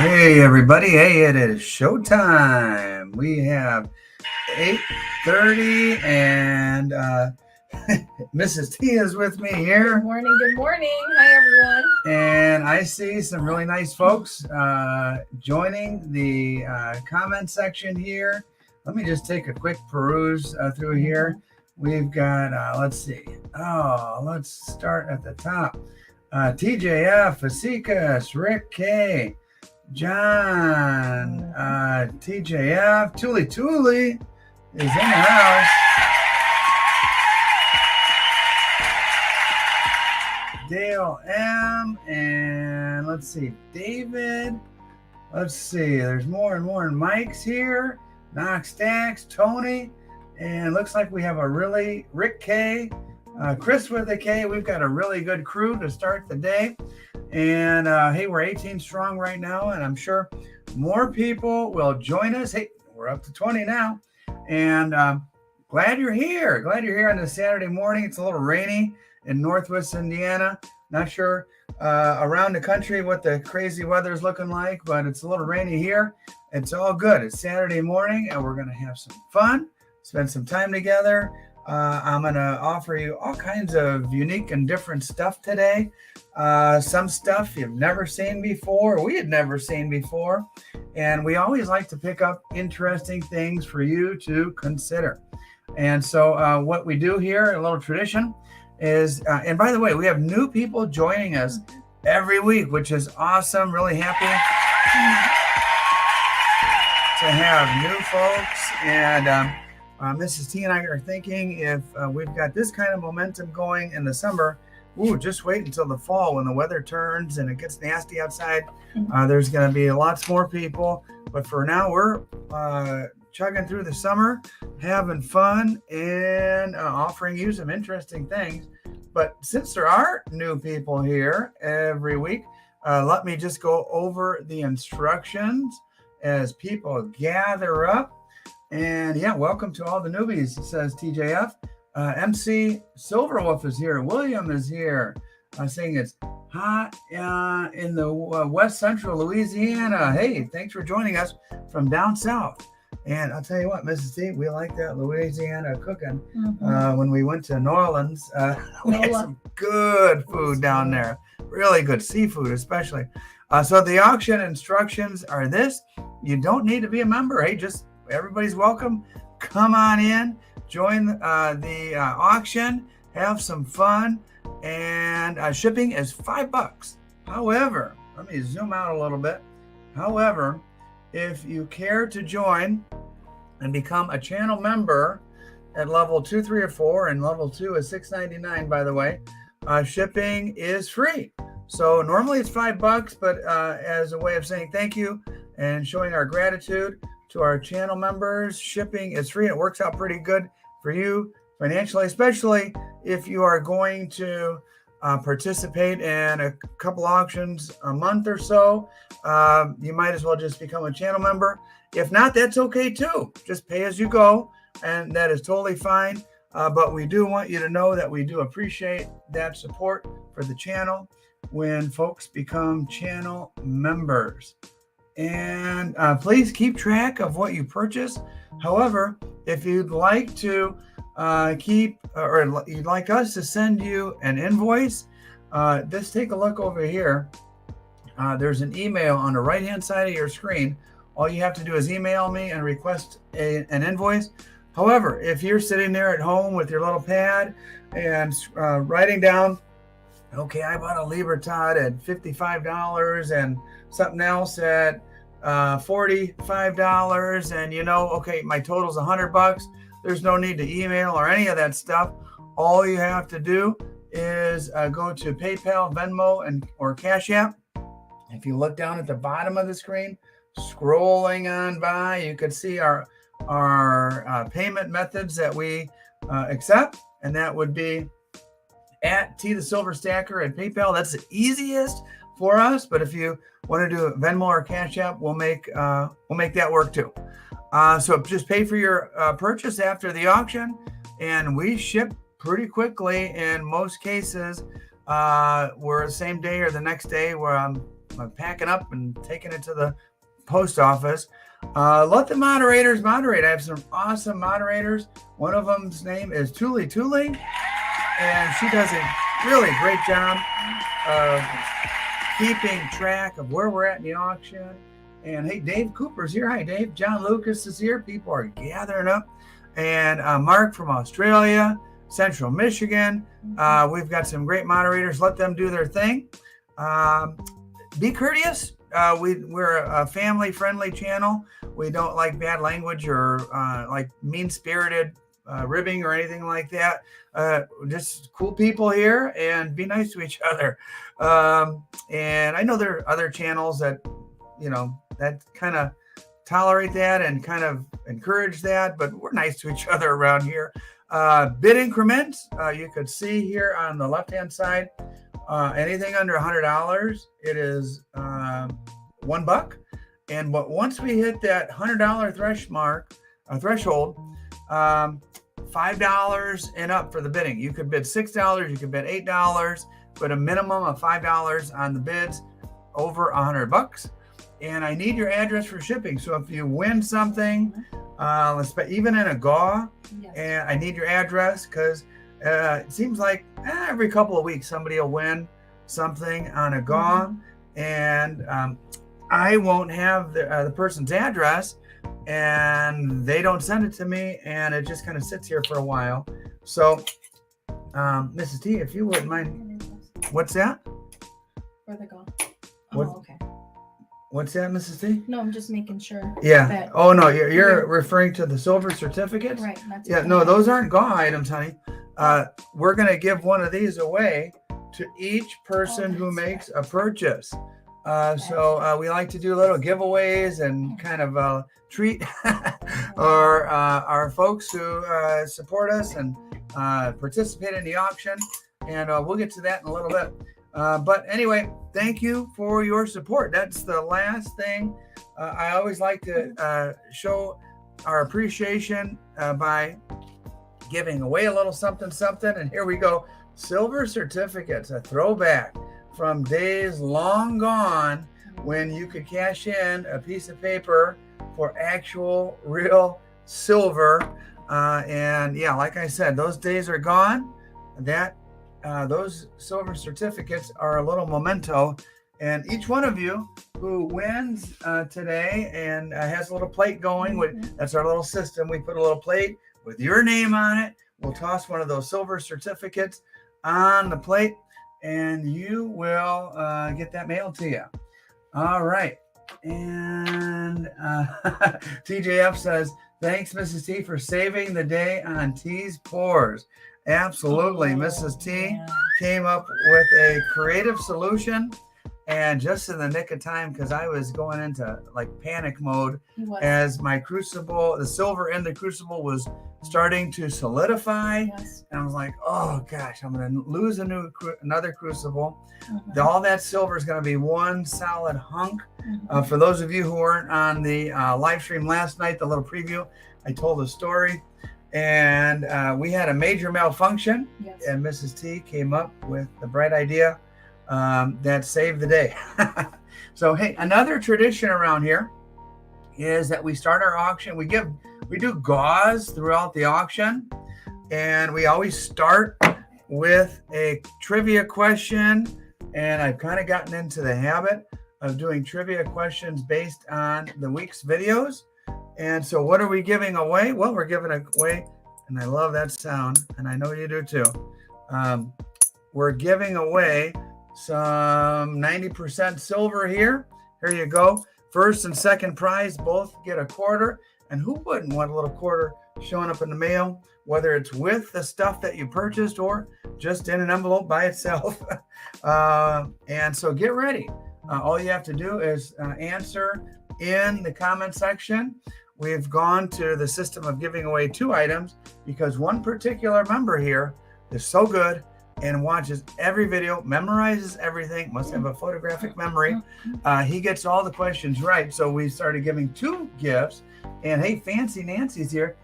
Hey everybody, hey, it is showtime. We have 8:30 and Mrs. T is with me here. Good morning, good morning. Hi everyone. And I see some really nice folks joining the comment section here. Let me just take a quick peruse through here. We've got, let's see. Let's start at the top. TJF, Fasikas, Rick K, John, TJF, Tuli is in the house. Dale M, and let's see, David. Let's see, there's more and more Mike's here. Knox Stacks, Tony, and looks like we have a really Rick K, Chris with a K. We've got a really good crew to start the day. And hey, we're 18 strong right now, and I'm sure more people will join us. Hey, we're up to 20 now, and glad you're here. Glad you're here on this Saturday morning. It's a little rainy in Northwest Indiana. Not sure around the country what the crazy weather is looking like, but it's a little rainy here. It's all good. It's Saturday morning, and we're going to have some fun, spend some time together. I'm going to offer you all kinds of unique and different stuff today. Some stuff you've never seen before, we had never seen before. And we always like to pick up interesting things for you to consider. And so what we do here, a little tradition, is, and by the way, we have new people joining us every week, which is awesome. Really happy to have new folks. And Mrs. T and I are thinking if we've got this kind of momentum going in the summer, just wait until the fall when the weather turns and it gets nasty outside. There's going to be lots more people. But for now, we're chugging through the summer, having fun, and offering you some interesting things. But since there are new people here every week, let me just go over the instructions as people gather up. And yeah, welcome to all the newbies, says TJF. MC Silverwolf is here. William is here, saying it's hot in the west central Louisiana. Hey, thanks for joining us from down south. And I'll tell you what, Mrs. T, we like that Louisiana cooking. When we went to New Orleans, we had some good food down there. Really good seafood, especially. So the auction instructions are this. You don't need to be a member. Hey, just everybody's welcome. Come on in, join the auction, have some fun, and shipping is $5. However, let me zoom out a little bit. However, if you care to join and become a channel member at level 2, 3, or 4, and level 2 is $6.99, by the way, shipping is free. So normally it's $5, but as a way of saying thank you and showing our gratitude to our channel members, shipping is free. It works out pretty good for you financially, especially if you are going to participate in a couple auctions a month or so. You might as well just become a channel member. If not, that's okay too. Just pay as you go, and that is totally fine. But we do want you to know that we do appreciate that support for the channel when folks become channel members. And please keep track of what you purchase. However, if you'd like to or you'd like us to send you an invoice, just take a look over here. There's an email on the right-hand side of your screen. All you have to do is email me and request an invoice. However, if you're sitting there at home with your little pad and writing down, okay, I bought a Libertad at $55 and something else at $45, and okay, my total's $100. There's no need to email or any of that stuff. All you have to do is go to PayPal, Venmo, or CashApp. If you look down at the bottom of the screen, scrolling on by, you can see our payment methods that we accept, and that would be at TheSilverStacker at PayPal. That's the easiest for us, but if you want to do Venmo or Cash App, we'll make that work too. So just pay for your purchase after the auction, and we ship pretty quickly. In most cases, we're the same day or the next day. Where packing up and taking it to the post office. Let the moderators moderate. I have some awesome moderators. One of them's name is Tuli, and she does a really great job of keeping track of where we're at in the auction. And hey, Dave Cooper's here. Hi, Dave. John Lucas is here. People are gathering up. And Mark from Australia, Central Michigan. We've got some great moderators. Let them do their thing. Be courteous. We're a family-friendly channel. We don't like bad language or like mean-spirited ribbing or anything like that. Just cool people here, and be nice to each other. And I know there are other channels that, that kind of tolerate that and kind of encourage that, but we're nice to each other around here. Bid increments, you could see here on the left-hand side, anything under $100, it is $1. But once we hit that $100 threshold, $5 and up for the bidding. You could bid $6, you could bid $8, but a minimum of $5 on the bids over $100. And I need your address for shipping. So if you win something, even in a GAW, and I need your address, because it seems like every couple of weeks somebody will win something on a GAW, and I won't have the person's address, and they don't send it to me, and it just kind of sits here for a while. So, Mrs. T, if you wouldn't mind, what's that? Where they go? What? Oh, okay. What's that, Mrs. T? No, I'm just making sure. Yeah. Oh no, you're referring to the silver certificates? Right. That's No, those aren't GAW items, honey. We're gonna give one of these away to each person who makes a purchase. So we like to do little giveaways and kind of treat our folks who support us and participate in the auction. And we'll get to that in a little bit. But anyway, thank you for your support. That's the last thing. I always like to show our appreciation by giving away a little something. And here we go. Silver certificates, a throwback from days long gone when you could cash in a piece of paper for actual real silver. And yeah, like I said, those days are gone. Those silver certificates are a little memento, and each one of you who wins today and has a little plate going, that's our little system. We put a little plate with your name on it. We'll toss one of those silver certificates on the plate, and you will get that mailed to you. All right. And TJF says, thanks, Mrs. T, for saving the day on T's Pours. Absolutely. Mrs. T came up with a creative solution, and just in the nick of time, because I was going into like panic mode as my crucible, the silver in the crucible was starting to solidify. And I was like, oh gosh, I'm going to lose another crucible. All that silver is going to be one solid hunk. For those of you who weren't on the live stream last night, the little preview, I told a story. And we had a major malfunction, and Mrs. T came up with the bright idea that saved the day. So, hey, another tradition around here is that we start our auction. We do GAWs throughout the auction, and we always start with a trivia question. And I've kind of gotten into the habit of doing trivia questions based on the week's videos. And so what are we giving away? Well, we're giving away, and I love that sound, and I know you do too. We're giving away some 90% silver here. Here you go. First and second prize both get a quarter. And who wouldn't want a little quarter showing up in the mail, whether it's with the stuff that you purchased or just in an envelope by itself? And so get ready. All you have to do is answer in the comment section. We've gone to the system of giving away 2 items because one particular member here is so good and watches every video, memorizes everything, must have a photographic memory. He gets all the questions right. So we started giving 2 gifts. And hey, Fancy Nancy's here.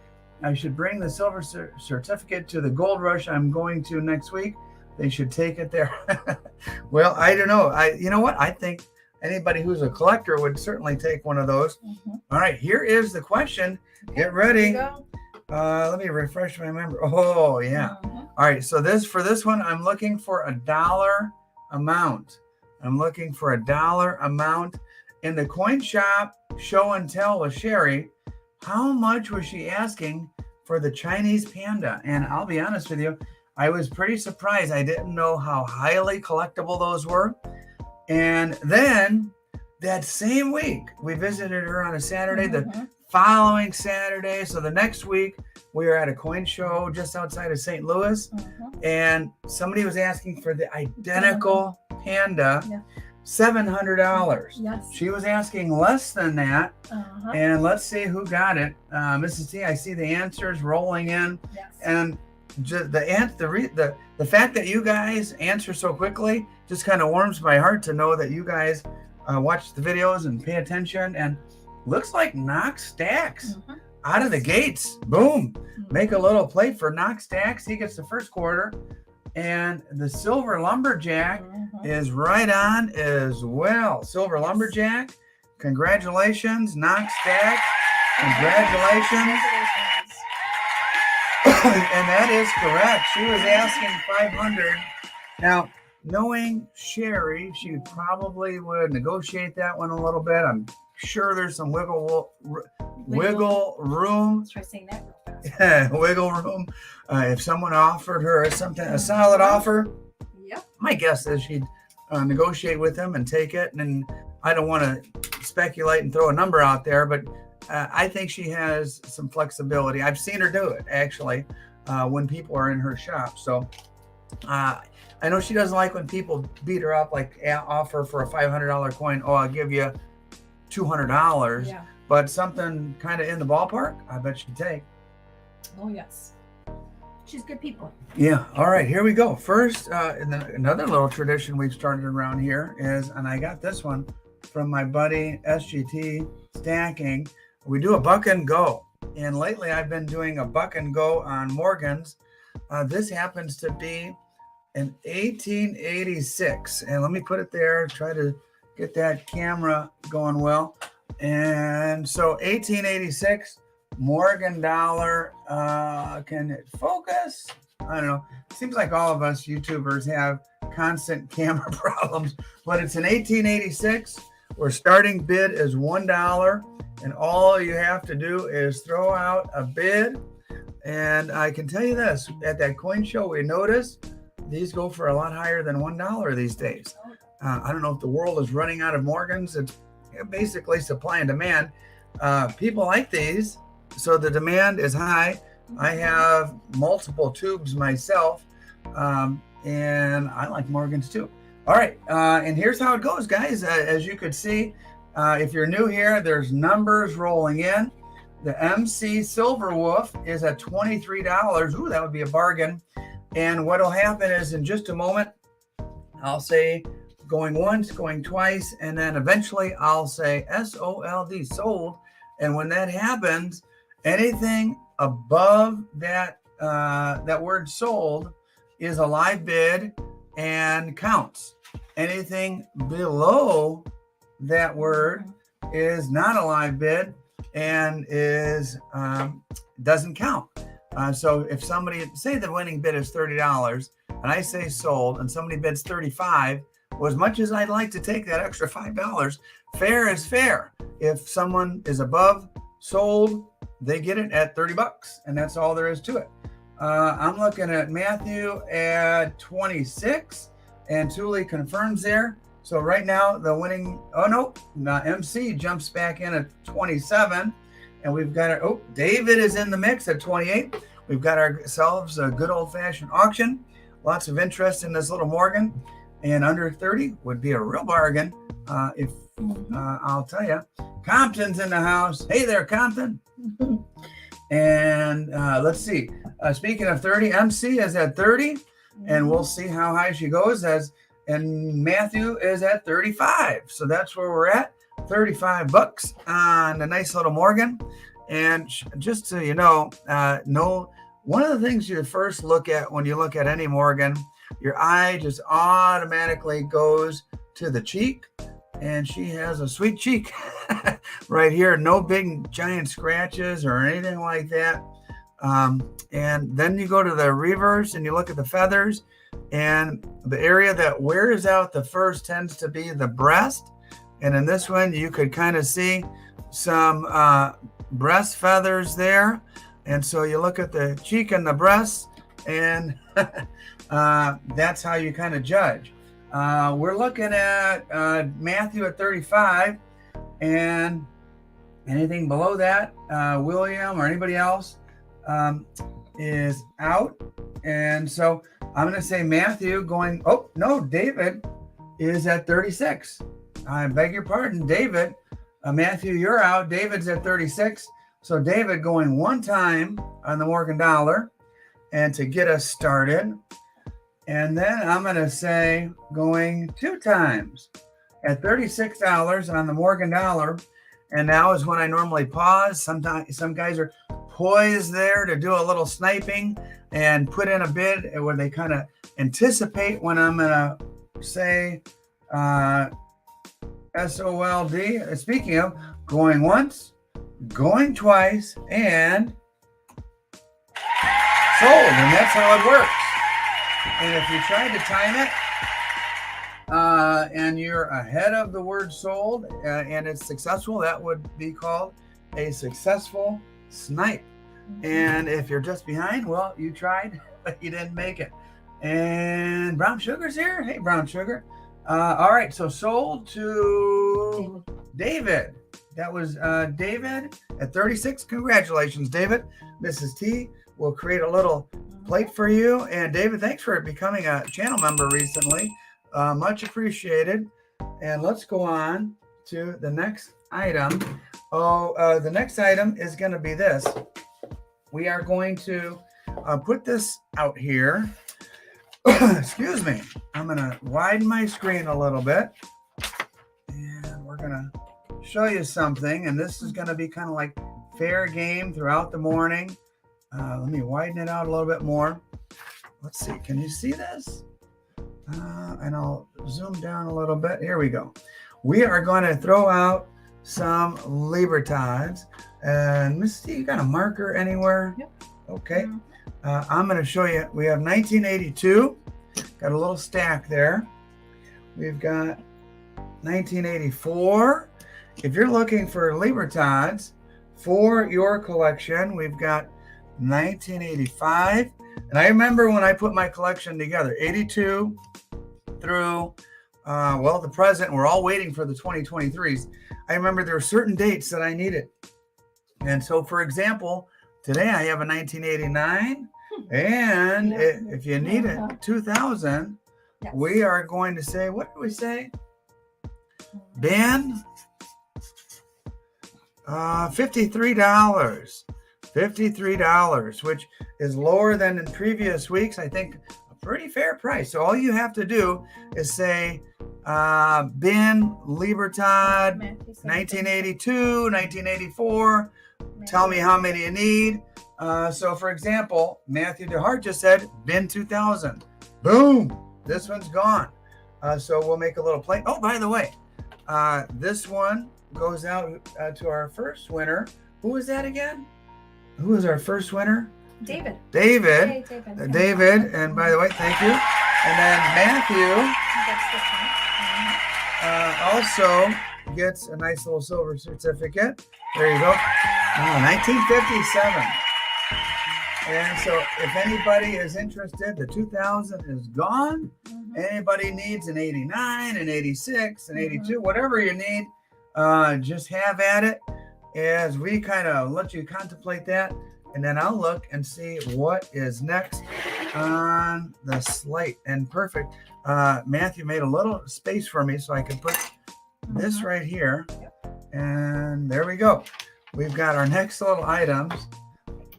I should bring the silver certificate to the Gold Rush I'm going to next week. They should take it there. Well, I don't know. You know what? I think anybody who's a collector would certainly take one of those. Mm-hmm. All right, here is the question. Get ready. Let me refresh my memory. Oh, yeah. Mm-hmm. All right, so for this one, I'm looking for a dollar amount. I'm looking for a dollar amount. In the coin shop show and tell with Sherry, how much was she asking for the Chinese panda? And I'll be honest with you, I was pretty surprised. I didn't know how highly collectible those were. And then that same week, we visited her on a Saturday, the following Saturday. So the next week, we were at a coin show just outside of St. Louis, and somebody was asking for the identical panda, $700. Yes. She was asking less than that. And let's see who got it. Mrs. T, I see the answers rolling in. Yes. And just the fact that you guys answer so quickly just kind of warms my heart to know that you guys watch the videos and pay attention. And looks like Knox Stacks out of the gates. Boom. Make a little plate for Knox Stacks. He gets the first quarter. And the Silver Lumberjack is right on as well. Silver Lumberjack, congratulations. Knox Stacks, congratulations. And that is correct. She was asking 500. Now, knowing Sherry, she probably would negotiate that one a little bit. I'm sure there's some wiggle room. Let's try saying that real fast. Yeah, wiggle room. If someone offered her a solid offer, my guess is she'd negotiate with him and take it. And I don't want to speculate and throw a number out there, but I think she has some flexibility. I've seen her do it, actually, when people are in her shop. So I know she doesn't like when people beat her up, like offer for a $500 coin. Oh, I'll give you $200. Yeah. But something kind of in the ballpark, I bet she'd take. Oh, yes. She's good people. Yeah. All right, here we go. First, another little tradition we've started around here is, and I got this one from my buddy SGT Stacking. We do a buck and go. And lately I've been doing a buck and go on Morgan's. This happens to be an 1886. And let me put it there, try to get that camera going well. And so 1886, Morgan dollar. Can it focus? I don't know. Seems like all of us YouTubers have constant camera problems, but it's an 1886. Our starting bid is $1, and all you have to do is throw out a bid. And I can tell you this, at that coin show, we noticed these go for a lot higher than $1 these days. I don't know if the world is running out of Morgans. It's basically supply and demand. People like these, so the demand is high. I have multiple tubes myself, and I like Morgans too. All right, and here's how it goes, guys. As you could see, if you're new here, there's numbers rolling in. The MC Silver Wolf is at $23. Ooh, that would be a bargain. And what will happen is in just a moment, I'll say going once, going twice, and then eventually I'll say SOLD, sold. And when that happens, anything above that word sold is a live bid and counts. Anything below that word is not a live bid and is doesn't count. So if somebody, say the winning bid is $30 and I say sold and somebody bids $35, well, as much as I'd like to take that extra $5, fair is fair. If someone is above sold, they get it at $30, and that's all there is to it. I'm looking at Matthew at 26, and Thule confirms there. So right now the winning, MC jumps back in at 27, and we've got David is in the mix at 28. We've got ourselves a good old-fashioned auction. Lots of interest in this little Morgan, and under 30 would be a real bargain. I'll tell you, Compton's in the house. Hey there, Compton. And let's see. Speaking of 30, MC is at 30, and we'll see how high she goes. And Matthew is at 35. So that's where we're at. $35 on a nice little Morgan. And just so you know, one of the things you first look at when you look at any Morgan, your eye just automatically goes to the cheek. and she has a sweet cheek right here. No big giant scratches or anything like that. And then you go to the reverse and you look at the feathers, and the area that wears out the first tends to be the breast. And in this one, you could kind of see some breast feathers there. And so you look at the cheek and the breast, and that's how you kind of judge. We're looking at Matthew at 35, and anything below that, William or anybody else, is out. And so I'm going to say Matthew going, oh, no, David is at 36. I beg your pardon, David. Matthew, you're out. David's at 36. So David going one time on the Morgan dollar and to get us started. And then I'm going to say going two times at $36 on the Morgan dollar. And now is when I normally pause. Sometimes some guys are poised there to do a little sniping and put in a bid where they kind of anticipate when I'm going to say SOLD. Speaking of, going once, going twice, and sold. And that's how it works. And if you try to time it and you're ahead of the word sold and it's successful, that would be called a successful snipe. And if you're just behind, well, you tried, but you didn't make it. And Brown Sugar's here. Hey, Brown Sugar. All right, so sold to David. That was David at 36. Congratulations, David. Mrs. T will create a little plate for you. And David, thanks for becoming a channel member recently. Much appreciated. And let's go on to the next item. The next item is going to be this. We are going to put this out here. Excuse me. I'm going to widen my screen a little bit. And we're going to show you something. And this is going to be kind of like fair game throughout the morning. Let me widen it out a little bit more. Let's see. Can you see this? And I'll zoom down a little bit. Here we go. We are going to throw out some Libertads. And Misty, you got a marker anywhere? Yep. Okay. I'm going to show you. We have 1982. Got a little stack there. We've got 1984. If you're looking for Libertads for your collection, we've got 1985. And I remember when I put my collection together, 82 through, the present. We're all waiting for the 2023s. I remember there were certain dates that I needed. And so, for example, today I have a 1989. And if you need it, 2000, yes. We are going to say, what do we say? Ben, $53. $53, which is lower than in previous weeks. I think a pretty fair price. So all you have to do is say Ben Libertad 1982, 1984. Tell me how many you need. So for example, Matthew DeHart just said Ben 2000. Boom, this one's gone. So we'll make a little plate. Oh, by the way, this one goes out to our first winner. Who was that again? Who was our first winner? David. David. Hey, David. David. And by the way, thank you. And then Matthew also gets a nice little silver certificate. There you go. 1957. And so if anybody is interested, the 2000 is gone. Anybody needs an 89, an 86, an 82, whatever you need, just have at it. As we kind of let you contemplate that, and then I'll look and see what is next on the slate. And perfect. Matthew made a little space for me so I could put this right here. And there we go. We've got our next little items.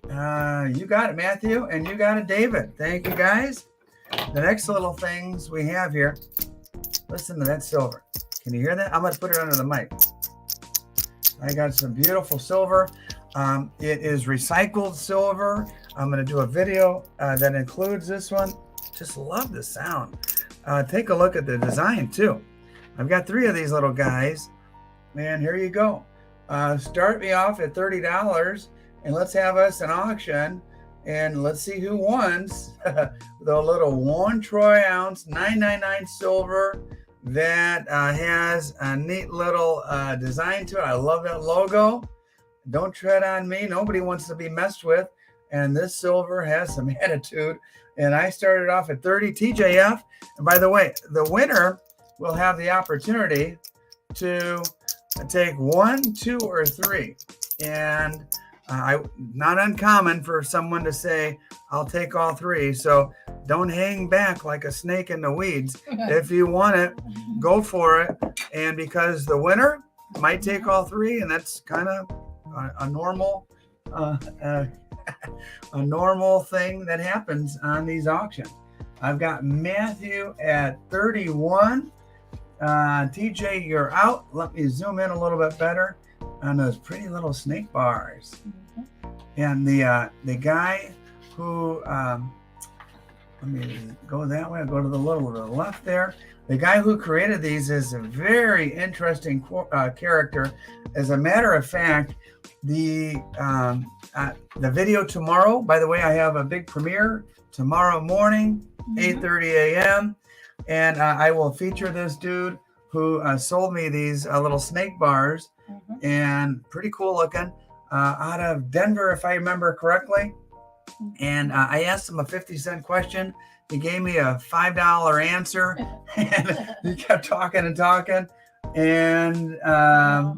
You got it, Matthew, and you got it, David. Thank you, guys. The next little things we have here. Listen to that silver. Can you hear that? I'm going to put it under the mic. I got some beautiful silver. It is recycled silver. I'm going to do a video that includes this one. Just love the sound. Take a look at the design too. I've got 3 of these little guys, and here you go. Start me off at $30, and let's have us an auction, and let's see who wins the little 1 troy ounce 999 silver that has a neat little design to it. I love that logo. Don't tread on me. Nobody wants to be messed with. And this silver has some attitude. And I started off at 30 TJF. And by the way, the winner will have the opportunity to take 1, 2, or 3. And not uncommon for someone to say, I'll take all 3. So don't hang back like a snake in the weeds. If you want it, go for it. And because the winner might take all 3, and that's kind of a normal a normal thing that happens on these auctions. I've got Matthew at 31. TJ, you're out. Let me zoom in a little bit better on those pretty little snake bars. And the guy who let me go that way. I'll go to the little to the left there. The guy who created these is a very interesting character. As a matter of fact, the video tomorrow, by the way, I have a big premiere tomorrow morning, 8:30 a.m. And I will feature this dude who sold me these little snake bars, and pretty cool looking, out of Denver, if I remember correctly. And I asked him a 50-cent question. He gave me a $5 answer, and he kept talking and talking. And I'm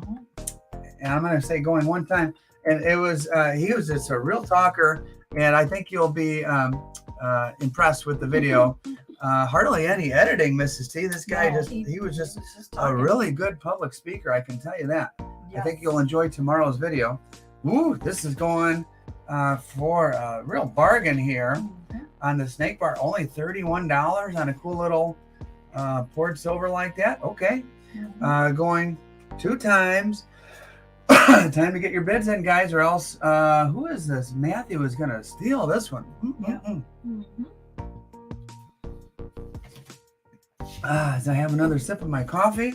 going to say going one time, and it was he was just a real talker, and I think you'll be impressed with the video. Hardly any editing, Mrs. T. This guy he was just a really good public speaker, I can tell you that. Yes. I think you'll enjoy tomorrow's video. Ooh, this is going for a real bargain here on the snake bar. Only $31 on a cool little poured silver like that. Okay. Going 2 times. Time to get your bids in, guys, or else who is this? Matthew is going to steal this one. As I have another sip of my coffee,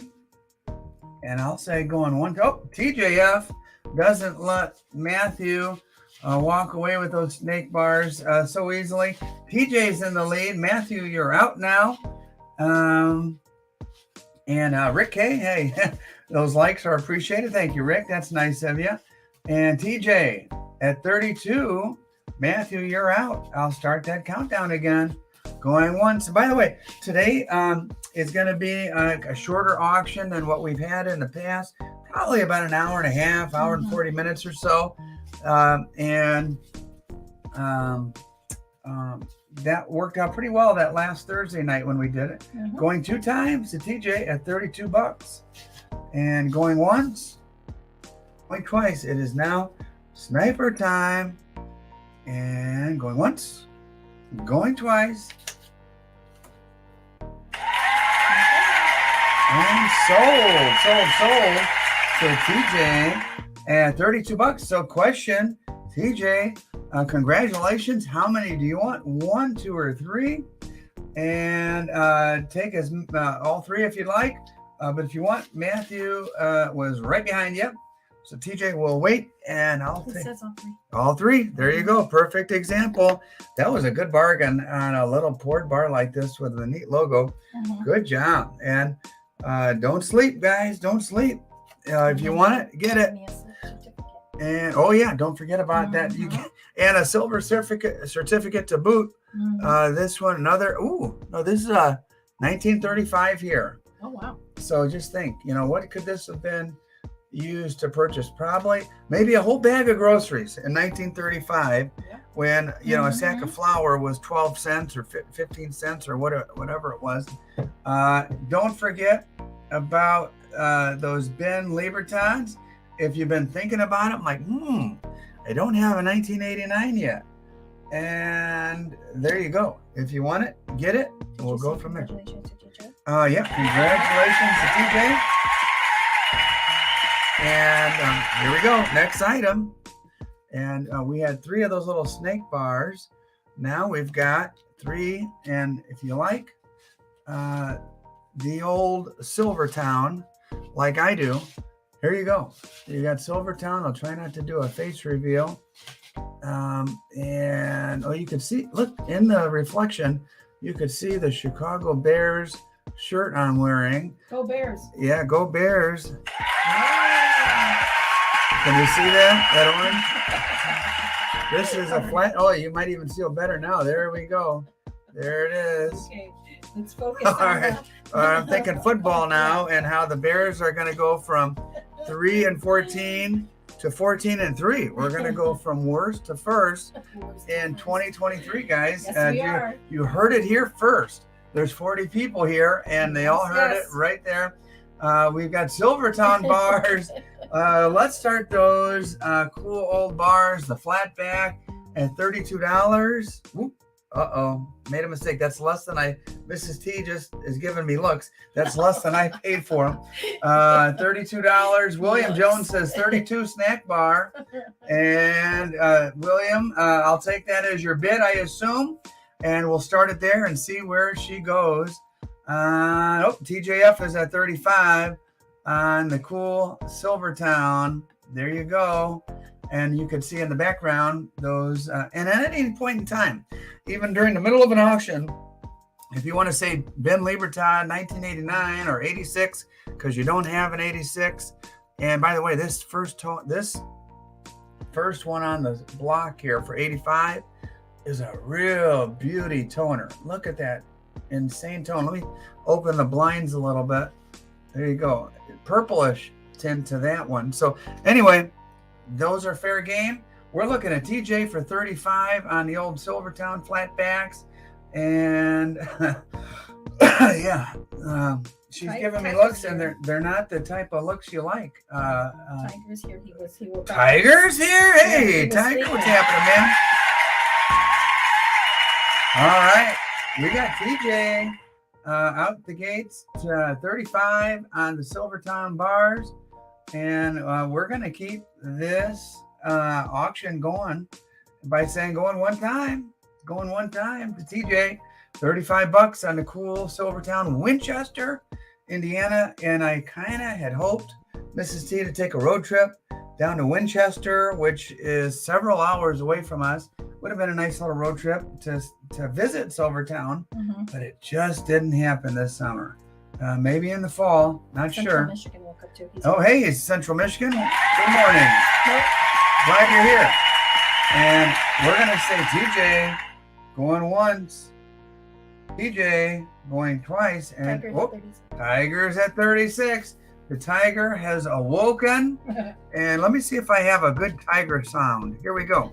and I'll say going 1. Oh, TJF doesn't let Matthew walk away with those snake bars so easily. TJ's in the lead. Matthew, you're out now. And Rick K, hey, those likes are appreciated. Thank you, Rick. That's nice of you. And TJ at 32. Matthew, you're out. I'll start that countdown again. Going once. By the way, today is going to be a shorter auction than what we've had in the past. Probably about an hour and a half, hour and 40 minutes or so. That worked out pretty well that last Thursday night when we did it. Going 2 times to TJ at $32. And going once, going twice. It is now sniper time. And going once, going twice. And sold to TJ at $32. So question, TJ, congratulations. How many do you want? 1, 2, or 3? And take all 3 if you'd like. But if you want, Matthew was right behind you. So TJ will wait, and I'll take all 3. There you go. Perfect example. That was a good bargain on a little poured bar like this with a neat logo. Good job. And don't sleep, guys. Don't sleep. If you want it, get it. And oh yeah, don't forget about that. You can, and a silver certificate to boot. This one, another. Ooh, no, this is a 1935 here. Oh wow. So just think, what could this have been used to purchase? Probably maybe a whole bag of groceries in 1935, when a sack of flour was 12 cents or 15 cents or whatever it was. Don't forget about those Ben Libertons. If you've been thinking about it, I'm like, I don't have a 1989 yet. And there you go. If you want it, get it. And we'll go from there. Congratulations to TJ. Congratulations to TJ. And here we go. Next item. And we had 3 of those little snake bars. Now we've got 3. And if you like, the old Silvertown like I do. Here you go. You got Silvertown. I'll try not to do a face reveal. And you can see, look, in the reflection, you could see the Chicago Bears shirt I'm wearing. Go Bears. Yeah, go Bears. Yeah. Can you see that orange? This is a flat. Oh, you might even feel better now. There we go. There it is. Okay, let's focus All on right. that. I'm thinking football now and how the Bears are going to go from 3-14 to 14-3. We're going to go from worst to first in 2023, guys. Yes, we are. You heard it here first. There's 40 people here, and they all heard it right there. We've got Silvertown bars. Let's start those cool old bars. The flat back at $32. Whoop. Made a mistake. That's less than Mrs. T just is giving me looks. That's less than I paid for them. $32. William Jones says 32 snack bar. And William, I'll take that as your bid, I assume. And we'll start it there and see where she goes. TJF is at 35 on the cool Silvertown. There you go. And you could see in the background those, and at any point in time, even during the middle of an auction, if you want to say Ben Liebertad 1989 or 86, because you don't have an 86. And by the way, this first one on the block here for 85 is a real beauty toner. Look at that insane tone. Let me open the blinds a little bit. There you go. Purplish tint to that one. So anyway, those are fair game. We're looking at TJ for 35 on the old Silvertown flatbacks. And she's giving me looks, and they're not the type of looks you like. Tiger's here. He will Tiger's here? Hey, Tiger, what's happening, man? All right. We got TJ out the gates to 35 on the Silvertown bars. And we're going to keep this auction going by saying going one time to TJ. $35 on the cool Silvertown, Winchester, Indiana. And I kind of had hoped Mrs. T to take a road trip down to Winchester, which is several hours away from us. Would have been a nice little road trip to visit Silvertown, but it just didn't happen this summer. Maybe in the fall, not sure. Michigan woke up too. Hey, it's Central Michigan. Good morning. Glad you're here. And we're going to say TJ going once, TJ going twice, and Tiger's at 36. The Tiger has awoken. And let me see if I have a good Tiger sound. Here we go.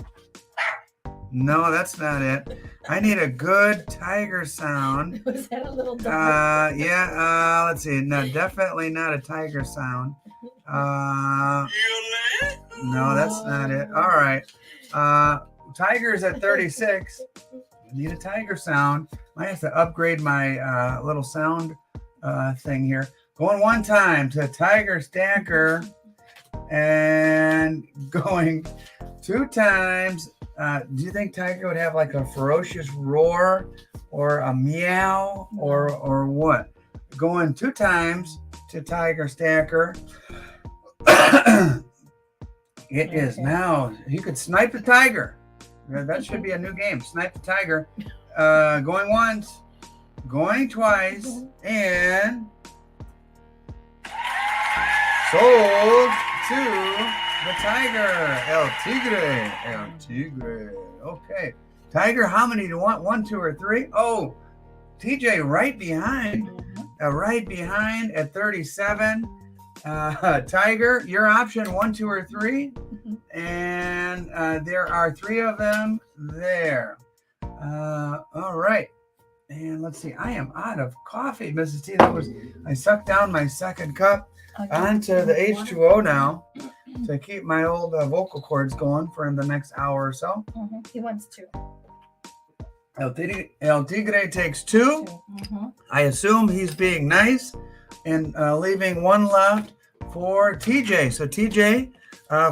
No, that's not it. I need a good Tiger sound. Was that a little dumb? Let's see. No, definitely not a Tiger sound. No, that's not it. All right. Tiger's at 36. I need a Tiger sound. I have to upgrade my little sound thing here. Going one time to TheSilverStacker and going two times. Do you think Tiger would have like a ferocious roar or a meow or what? Going two times to TheSilverStacker. It is now. You could snipe the Tiger. That should be a new game. Snipe the Tiger. Going once, going twice, and sold to the Tiger. El Tigre. Okay. Tiger, how many do you want? 1, 2, or 3? Oh, TJ right behind. Right behind at 37. Tiger, your option 1, 2, or 3. And there are 3 of them there. All right. And let's see. I am out of coffee, Mrs. T. I sucked down my second cup onto the H2O now to keep my old vocal cords going for the next hour or so. He wants 2. El Tigre takes 2. I assume he's being nice and leaving 1 left for TJ. So TJ,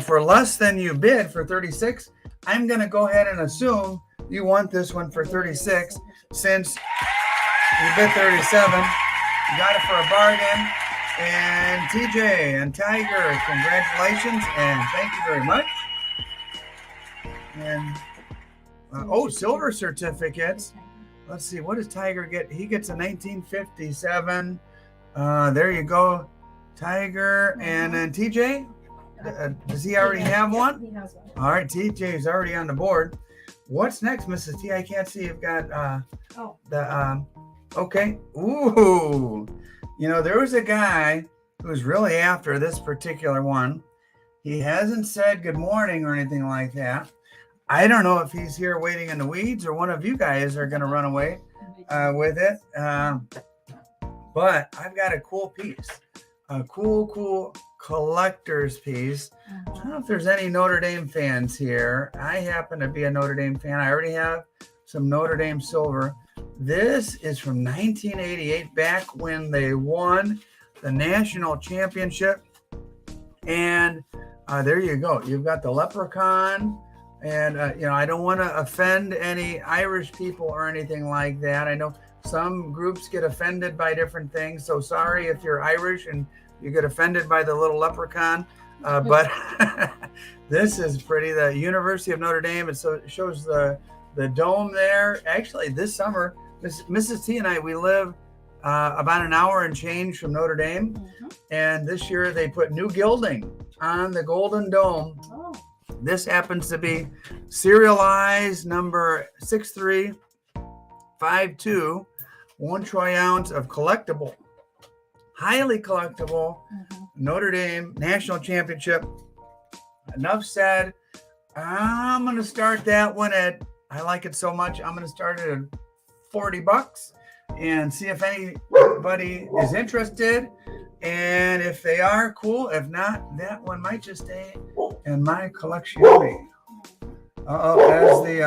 for less than you bid for 36, I'm going to go ahead and assume you want this one for 36 since you bid 37. You got it for a bargain. And TJ and Tiger, congratulations and thank you very much. And silver certificates. Let's see, what does Tiger get? He gets a 1957. There you go, Tiger. And then TJ, does he already have one? He has one. All right, TJ is already on the board. What's next, Mrs. T? I can't see. You've got okay. Ooh, there was a guy who was really after this particular one. He hasn't said good morning or anything like that. I don't know if he's here waiting in the weeds or one of you guys are going to run away with it. But I've got a cool piece, a cool collector's piece. I don't know if there's any Notre Dame fans here. I happen to be a Notre Dame fan. I already have some Notre Dame silver. This is from 1988, back when they won the national championship. And there you go. You've got the leprechaun. And, I don't want to offend any Irish people or anything like that. I know some groups get offended by different things. So sorry if you're Irish and you get offended by the little leprechaun. But this is pretty. The University of Notre Dame, it shows the dome there. Actually, this summer, Mrs. T and I, we live about an hour and change from Notre Dame. Mm-hmm. And this year they put new gilding on the Golden Dome. Oh. This happens to be serialized number 6352, 1 troy ounce of collectible, highly collectible, Notre Dame National Championship. Enough said. I'm going to start that one I like it so much, I'm going to start it at $40 and see if anybody is interested. And if they are, cool. If not, that one might just stay in my collection. As the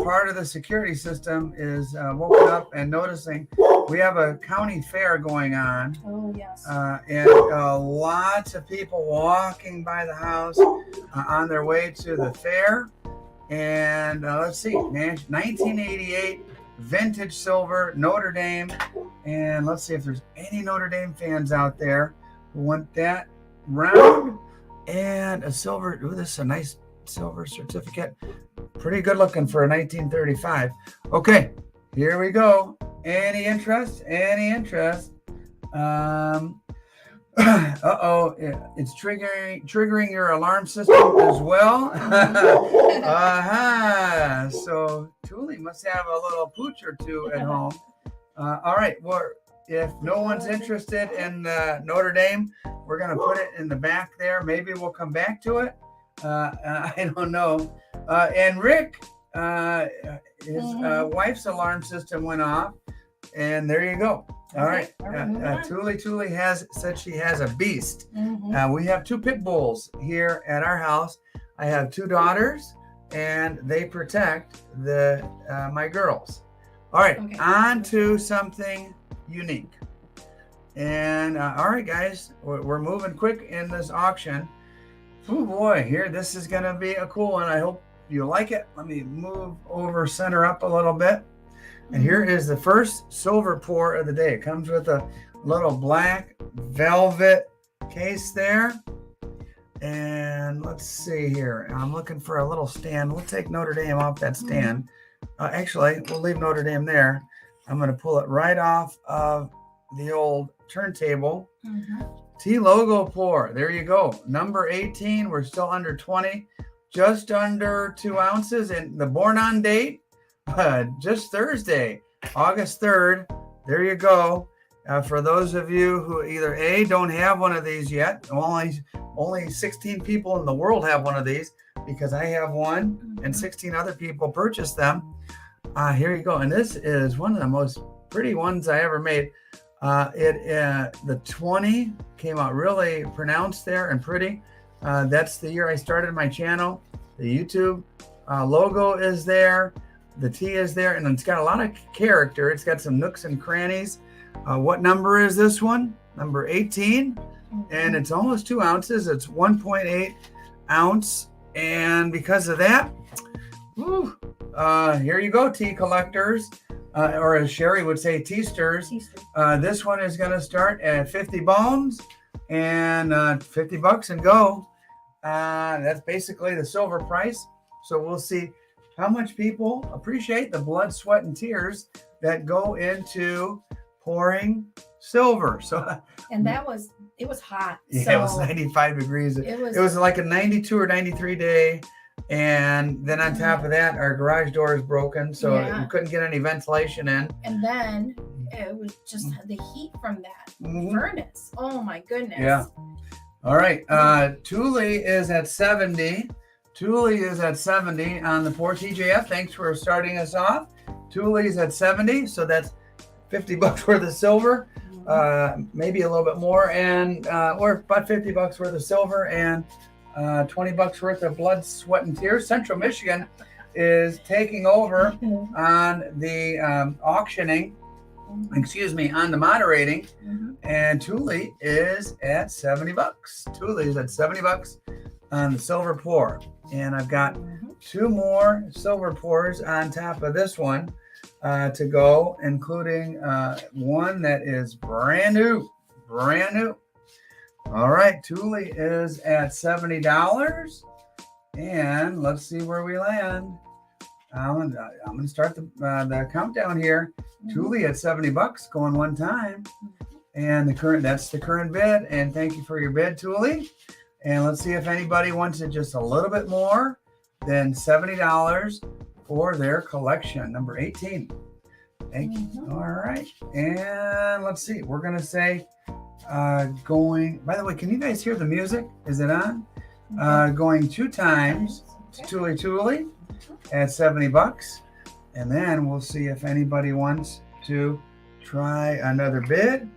part of the security system is woken up and noticing we have a county fair going on. Oh, yes. And lots of people walking by the house on their way to the fair. And let's see, 1988 vintage silver, Notre Dame. And let's see if there's any Notre Dame fans out there who want that round and a silver. Ooh, this is a nice silver certificate. Pretty good looking for a 1935. Okay, here we go. Any interest? It's triggering your alarm system as well. So Thule must have a little pooch or two at home. All right, well, if no one's interested in Notre Dame, we're going to put it in the back there. Maybe we'll come back to it. I don't know. And Rick, his wife's alarm system went off, and there you go. All right. Thule has said she has a beast. We have 2 pit bulls here at our house. I have 2 daughters, and they protect my girls. All right, on to something unique. And all right, guys, we're moving quick in this auction. Oh boy, this is going to be a cool one. I hope you like it. Let me move over, center up a little bit. And here is the first silver pour of the day. It comes with a little black velvet case there. And let's see here. I'm looking for a little stand. We'll take Notre Dame off that stand. Actually, we'll leave Notre Dame there. I'm going to pull it right off of the old turntable. T logo pour. There you go. Number 18. We're still under 20. Just under 2 ounces. And the born on date, just Thursday, August 3rd. There you go. For those of you who either A, don't have one of these yet, only 16 people in the world have one of these because I have one and 16 other people purchased them. Here you go. And this is one of the most pretty ones I ever made. The 20 came out really pronounced there and pretty. That's the year I started my channel. The YouTube logo is there. The T is there, and it's got a lot of character. It's got some nooks and crannies. What number is this one? Number 18, and it's almost 2 ounces. It's 1.8 ounce, and because of that, here you go, T collectors. or as Sherry would say, teasters. This one is going to start at 50 bones and $50 and go. That's basically the silver price. So we'll see how much people appreciate the blood, sweat, and tears that go into pouring silver. So, and it was hot. Yeah, so it was 95 degrees. It was like a 92 or 93 day. And then on top of that, our garage door is broken, so we couldn't get any ventilation in. And then it was just the heat from that furnace. Oh my goodness. Yeah. All right. Thule is at 70. Thule is at 70 on the pour. TJF, thanks for starting us off. Thule is at 70, so that's $50 worth of silver, maybe a little bit more, and or about $50 worth of silver and $20 worth of blood, sweat, and tears. Central Michigan is taking over on the auctioning, on the moderating, and Thule is at $70. Thule is at $70 on the silver pour, and I've got two more silver pours on top of this one to go, including one that is brand new. All right, Thule is at $70, and let's see where we land. I'm going to start the countdown here. Thule at $70, going one time, and that's the current bid. And thank you for your bid, Thule. And let's see if anybody wants it just a little bit more than $70 for their collection, number 18. Thank you. All right, and let's see. We're going to say. Going, by the way, can you guys hear the music? Is it on? Going two times to Thule at $70. And then we'll see if anybody wants to try another bid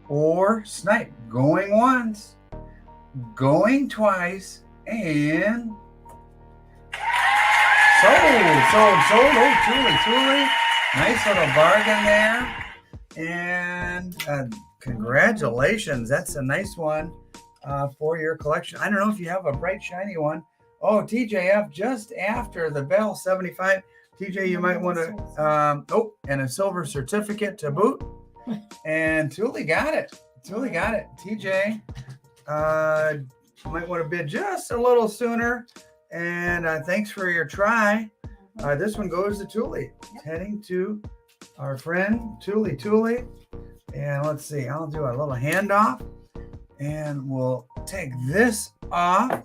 or snipe. Going once, going twice, and sold. Oh, Thule. Nice little bargain there. And congratulations. That's a nice one for your collection. I don't know if you have a bright, shiny one. Oh, TJF, just after the bell, 75. TJ, you might want to, and a silver certificate to boot. And Thule got it. TJ might want to bid just a little sooner. And thanks for your try. This one goes to Thule. Heading to our friend Thule. And let's see, I'll do a little handoff, and we'll take this off.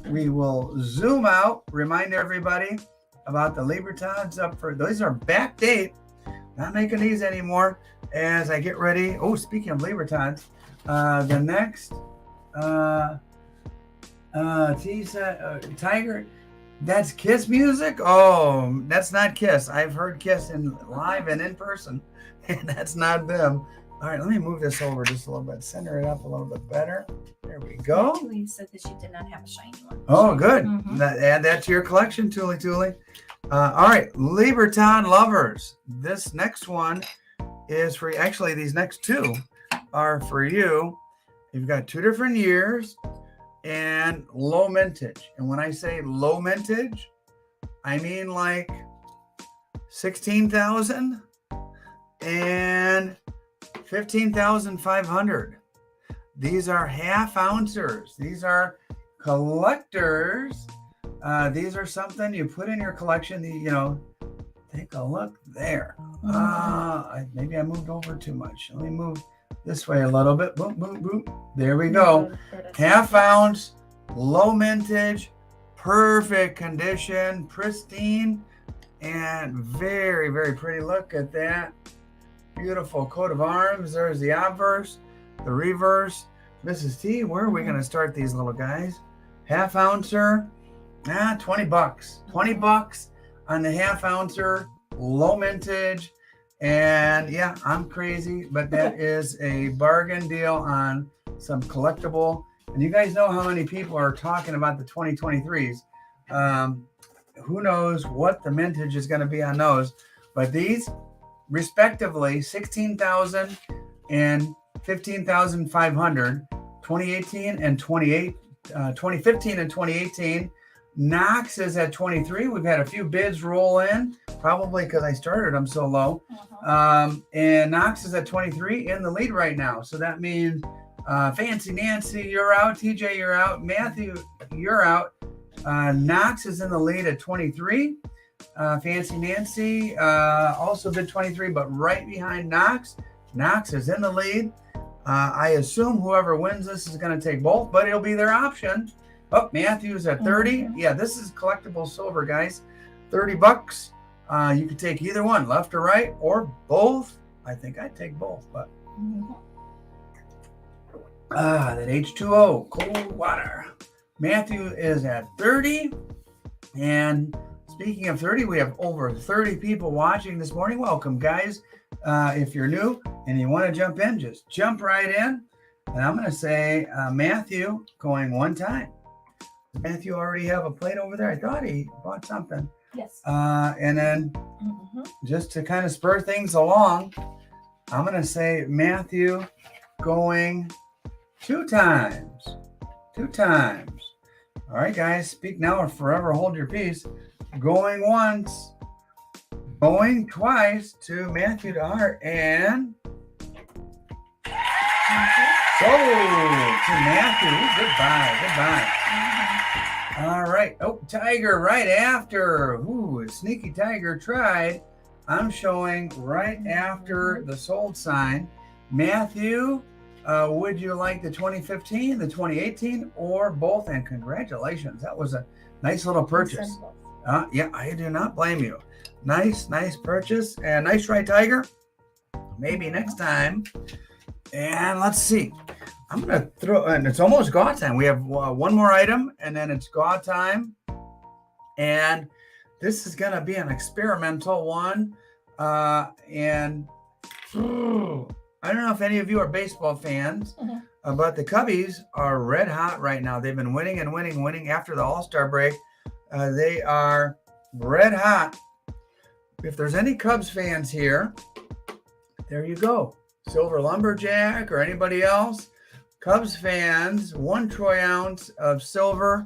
We will zoom out, remind everybody about the Libertons up for, these are back date, not making these anymore as I get ready. Oh, speaking of Libertons, the next Tiger, that's Kiss music? Oh, that's not Kiss. I've heard Kiss live and in person, and that's not them. All right, let me move this over just a little bit. Center it up a little bit better. There we go. Thule said that she did not have a shiny one. Oh, good. Add that to your collection, Thule. All right, Liberton lovers. This next one is for, actually, these next two are for you. You've got two different years and low mintage. And when I say low mintage, I mean like 16,000 and 15,500. These are half ouncers. These are collectors. These are something you put in your collection. Take a look there. Maybe I moved over too much. Let me move this way a little bit. Boom, boom, boom. There we go. Half ounce, low mintage, perfect condition, pristine, and very, very pretty. Look at that. Beautiful coat of arms. There's the obverse, the reverse. Mrs. T, where are we going to start these little guys? Half ouncer, $20. $20 on the half ouncer, low mintage. And yeah, I'm crazy, but that is a bargain deal on some collectible. And you guys know how many people are talking about the 2023s. Who knows what the mintage is going to be on those, but these respectively 16,000 and 15,500, 2018 and 2015 and 2018 Knox is at 23. We've had a few bids roll in, probably because I started them so low. And Knox is at 23 in the lead right now. So that means Fancy Nancy, you're out. TJ, you're out. Matthew, you're out. Knox is in the lead at 23. Fancy Nancy also bid 23, but right behind Knox. Knox is in the lead. I assume whoever wins this is going to take both, but it'll be their option. Oh, Matthew's at 30. Yeah, this is collectible silver, guys. $30. You could take either one, left or right, or both. I think I'd take both, but that H2O, cold water. Matthew is at 30. And speaking of 30, we have over 30 people watching this morning. Welcome, guys. If you're new and you want to jump in, just jump right in. And I'm going to say Matthew going one time. Does Matthew already have a plate over there? I thought he bought something. Yes. And then just to kind of spur things along, I'm going to say Matthew going two times. Two times. All right, guys, speak now or forever hold your peace. Going once, going twice to Matthew to Art, and sold to Matthew. Goodbye. All right. Oh, Tiger right after. Ooh, sneaky Tiger tried. I'm showing right after the sold sign. Matthew, would you like the 2015, the 2018, or both? And congratulations. That was a nice little purchase. Yeah, I do not blame you. Nice purchase. And nice try, Tiger. Maybe next time. And let's see. I'm going to throw, and it's almost GAW time. We have one more item, and then it's GAW time. And this is going to be an experimental one. And I don't know if any of you are baseball fans, but the Cubbies are red hot right now. They've been winning after the All-Star break. They are red hot. If there's any Cubs fans here, there you go. Silver Lumberjack or anybody else. Cubs fans, 1 troy ounce of silver.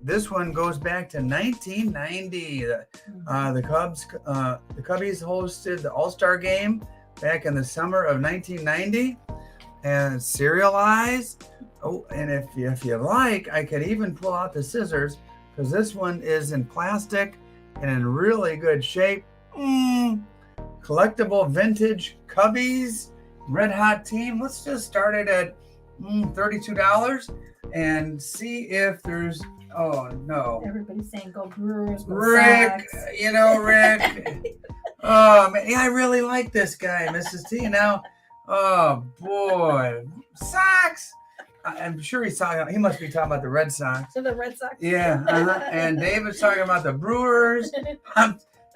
This one goes back to 1990. The Cubbies hosted the All-Star game back in the summer of 1990, and serialized. Oh, and if you like, I could even pull out the scissors because this one is in plastic and in really good shape. Collectible vintage Cubbies, red hot team. Let's just start it at $32 and see if there's. Oh no! Everybody's saying go Brewers. Go Rick, Sox. Rick. Oh man, yeah, I really like this guy, Mrs. T. Now, oh boy, Sox. I'm sure he must be talking about the Red Sox. So the Red Sox. Yeah, and David's talking about the Brewers.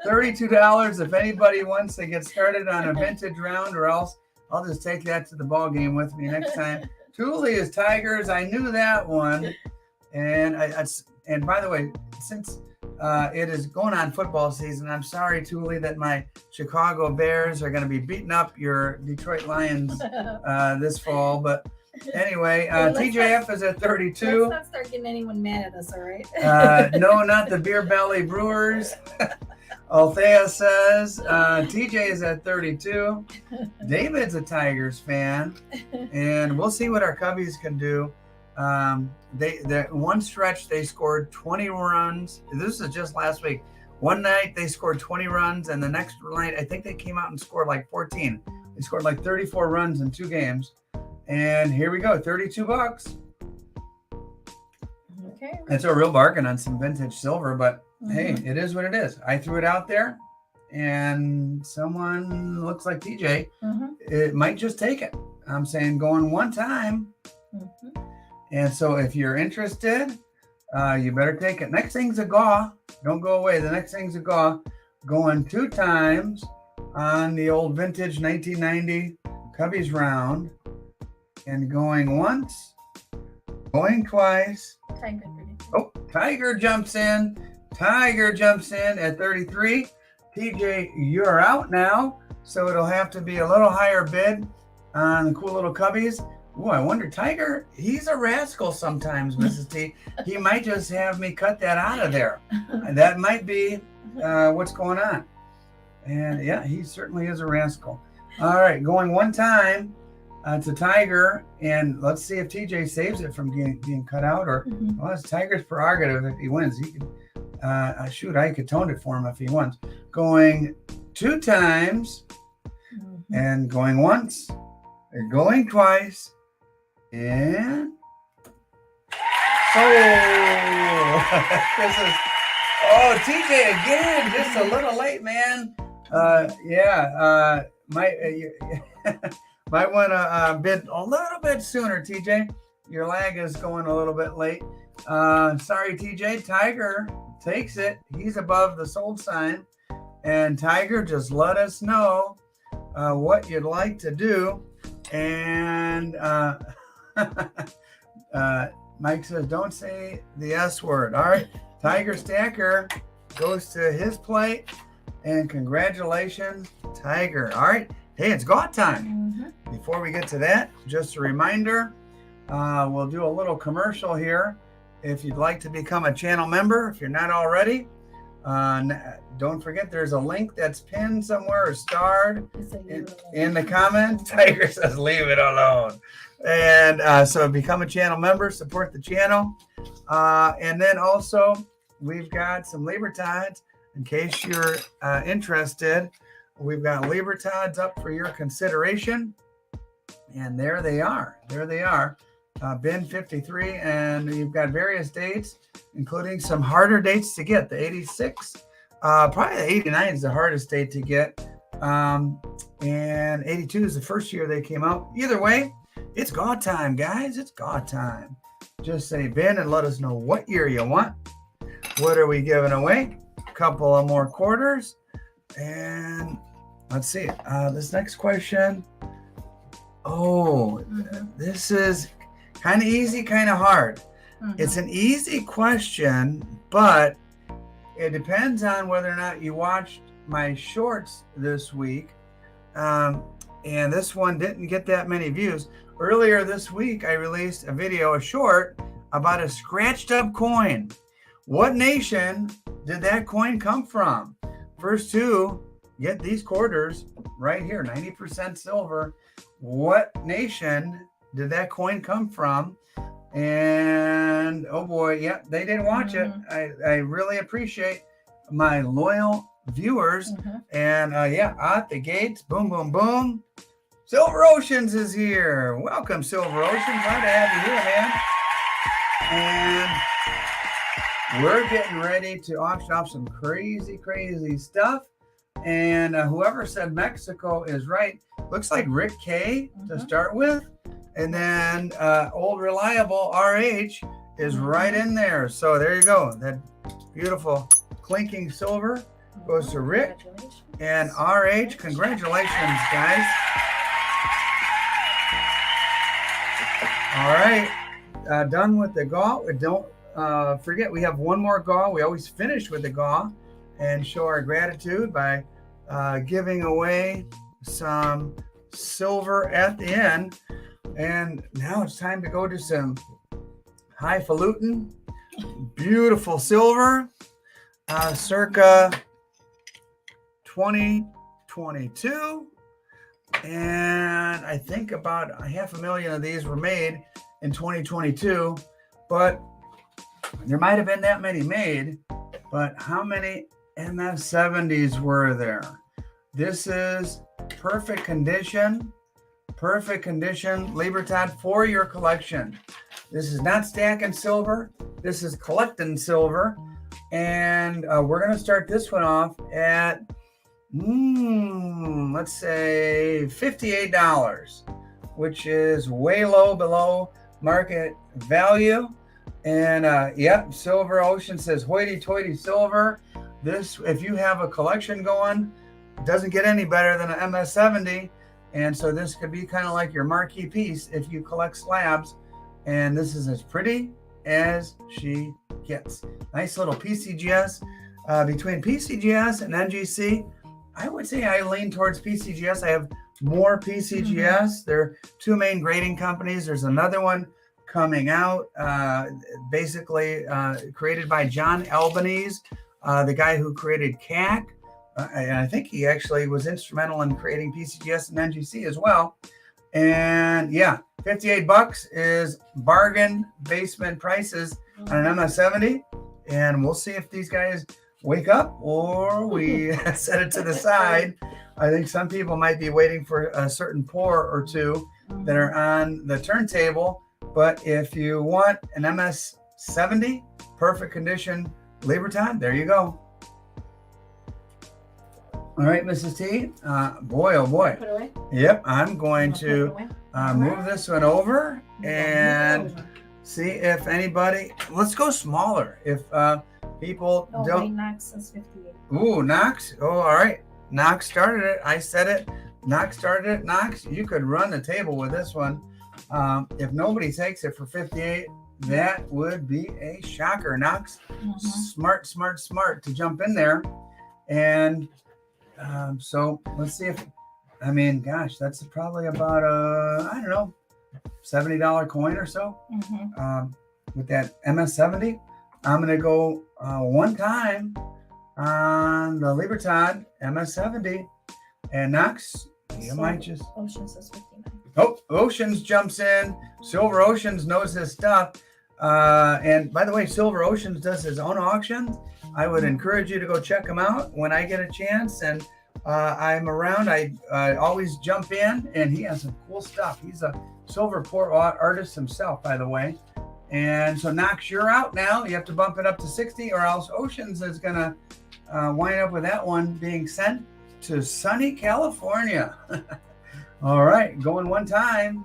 $32 if anybody wants to get started on a vintage round, or else I'll just take that to the ball game with me next time. Thule is Tigers. I knew that one. And and by the way, since it is going on football season, I'm sorry, Thule, that my Chicago Bears are going to be beating up your Detroit Lions this fall. But anyway, TJF is at 32. Let's not start getting anyone mad at us, all right? No, not the Beer Belly Brewers. Althea says TJ is at 32. David's a Tigers fan, and we'll see what our Cubbies can do. They one stretch they scored 20 runs. This is just last week. One night they scored 20 runs, and the next night I think they came out and scored like 14. They scored like 34 runs in 2 games. And here we go, $32. Okay. It's a real bargain on some vintage silver, but hey, it is what it is. I threw it out there, and someone looks like TJ. It might just take it. I'm saying going one time. And so if you're interested, you better take it. Next thing's a GAW. Don't go away. The next thing's a GAW. Going 2 times on the old vintage 1990 Cubbies round. And going once, going twice. Tiger jumps in. Tiger jumps in at 33. TJ, you're out now. So it'll have to be a little higher bid on the cool little Cubbies. Ooh, I wonder, Tiger, he's a rascal sometimes, Mrs. T. He might just have me cut that out of there. That might be what's going on. And yeah, he certainly is a rascal. All right, going one time to Tiger, and let's see if TJ saves it from being cut out, or well, it's Tiger's prerogative if he wins. He could, shoot, I could tone it for him if he wins. Going two times, and going once, and going twice, and so this is TJ again, just a little late, man. Might want to bid a little bit sooner, TJ. Your lag is going a little bit late. Sorry, TJ. Tiger takes it. He's above the sold sign. And Tiger, just let us know what you'd like to do. And Mike says, don't say the S word. All right. Tiger Stacker goes to his plate. And congratulations, Tiger. All right. Hey, it's go time. Before we get to that, just a reminder, we'll do a little commercial here. If you'd like to become a channel member, if you're not already, don't forget there's a link that's pinned somewhere or starred in the comments. Tiger says, leave it alone. And so become a channel member, support the channel. And then also, we've got some Libertads. In case you're interested, we've got Libertads up for your consideration. And there they are. There they are. Bin 53. And you've got various dates, including some harder dates to get. The 86, probably the 89 is the hardest date to get. And 82 is the first year they came out. Either way, it's go time, guys. It's go time. Just say bin and let us know what year you want. What are we giving away? Couple of more quarters, and let's see this next question. This is kind of easy, kind of hard. It's an easy question, but it depends on whether or not you watched my shorts this week. And this one didn't get that many views. Earlier this week, I released a short about a scratched up coin. What nation did that coin come from? First two get these quarters right here, 90% silver. What nation did that coin come from? And oh boy, yeah, they didn't watch it. I really appreciate my loyal viewers. And out the gates, boom, boom, boom. Silver Oceans is here. Welcome, Silver Oceans. Glad to have you here, man. And we're getting ready to auction off some crazy, crazy stuff. And whoever said Mexico is right. Looks like Rick K to start with. And then old reliable RH is right in there. So there you go. That beautiful clinking silver goes to Rick and RH. Congratulations, guys. All right. Done with the GAW. Don't forget, we have one more GAW. We always finish with the GAW and show our gratitude by giving away some silver at the end. And now it's time to go to some highfalutin, beautiful silver, circa 2022. And I think about 500,000 of these were made in 2022, but there might have been that many made, but how many MS70s were there? This is perfect condition Libertad for your collection. This is not stacking silver. This is collecting silver. And we're going to start this one off at, let's say $58, which is way low below market value. And Silver Ocean says hoity-toity silver. This, if you have a collection going, it doesn't get any better than an MS70. And so this could be kind of like your marquee piece if you collect slabs. And this is as pretty as she gets. Nice little PCGS. Between PCGS and NGC, I would say I lean towards PCGS. I have more PCGS. There are two main grading companies. There's another one coming out, basically created by John Albanese, the guy who created CAC. And I think he actually was instrumental in creating PCGS and NGC as well. And yeah, $58 is bargain basement prices on an MS-70. And we'll see if these guys wake up or we set it to the side. I think some people might be waiting for a certain pour or two that are on the turntable. But if you want an MS-70, perfect condition, Libertad, there you go. All right, Mrs. T. Boy, oh boy. Put it away. Yep, I'm going to move this one over and see if anybody. Let's go smaller. If people don't. Wait, Knox says 58. Ooh, Knox. Oh, all right. Knox started it. I said it. Knox started it. Knox, you could run the table with this one. If nobody takes it for 58, that would be a shocker. Knox, smart to jump in there. And so let's see if, I mean, gosh, that's probably about I don't know, $70 coin or so. With that MS-70, I'm going to go one time on the Libertad MS-70. And Knox, you might just. Ocean says 59. Oh, Oceans jumps in. Silver Oceans knows his stuff. And by the way, Silver Oceans does his own auctions. I would encourage you to go check him out when I get a chance. And I'm around. I always jump in, and he has some cool stuff. He's a silver pour artist himself, by the way. And so Knox, you're out now. You have to bump it up to 60, or else Oceans is going to wind up with that one being sent to sunny California. All right, going one time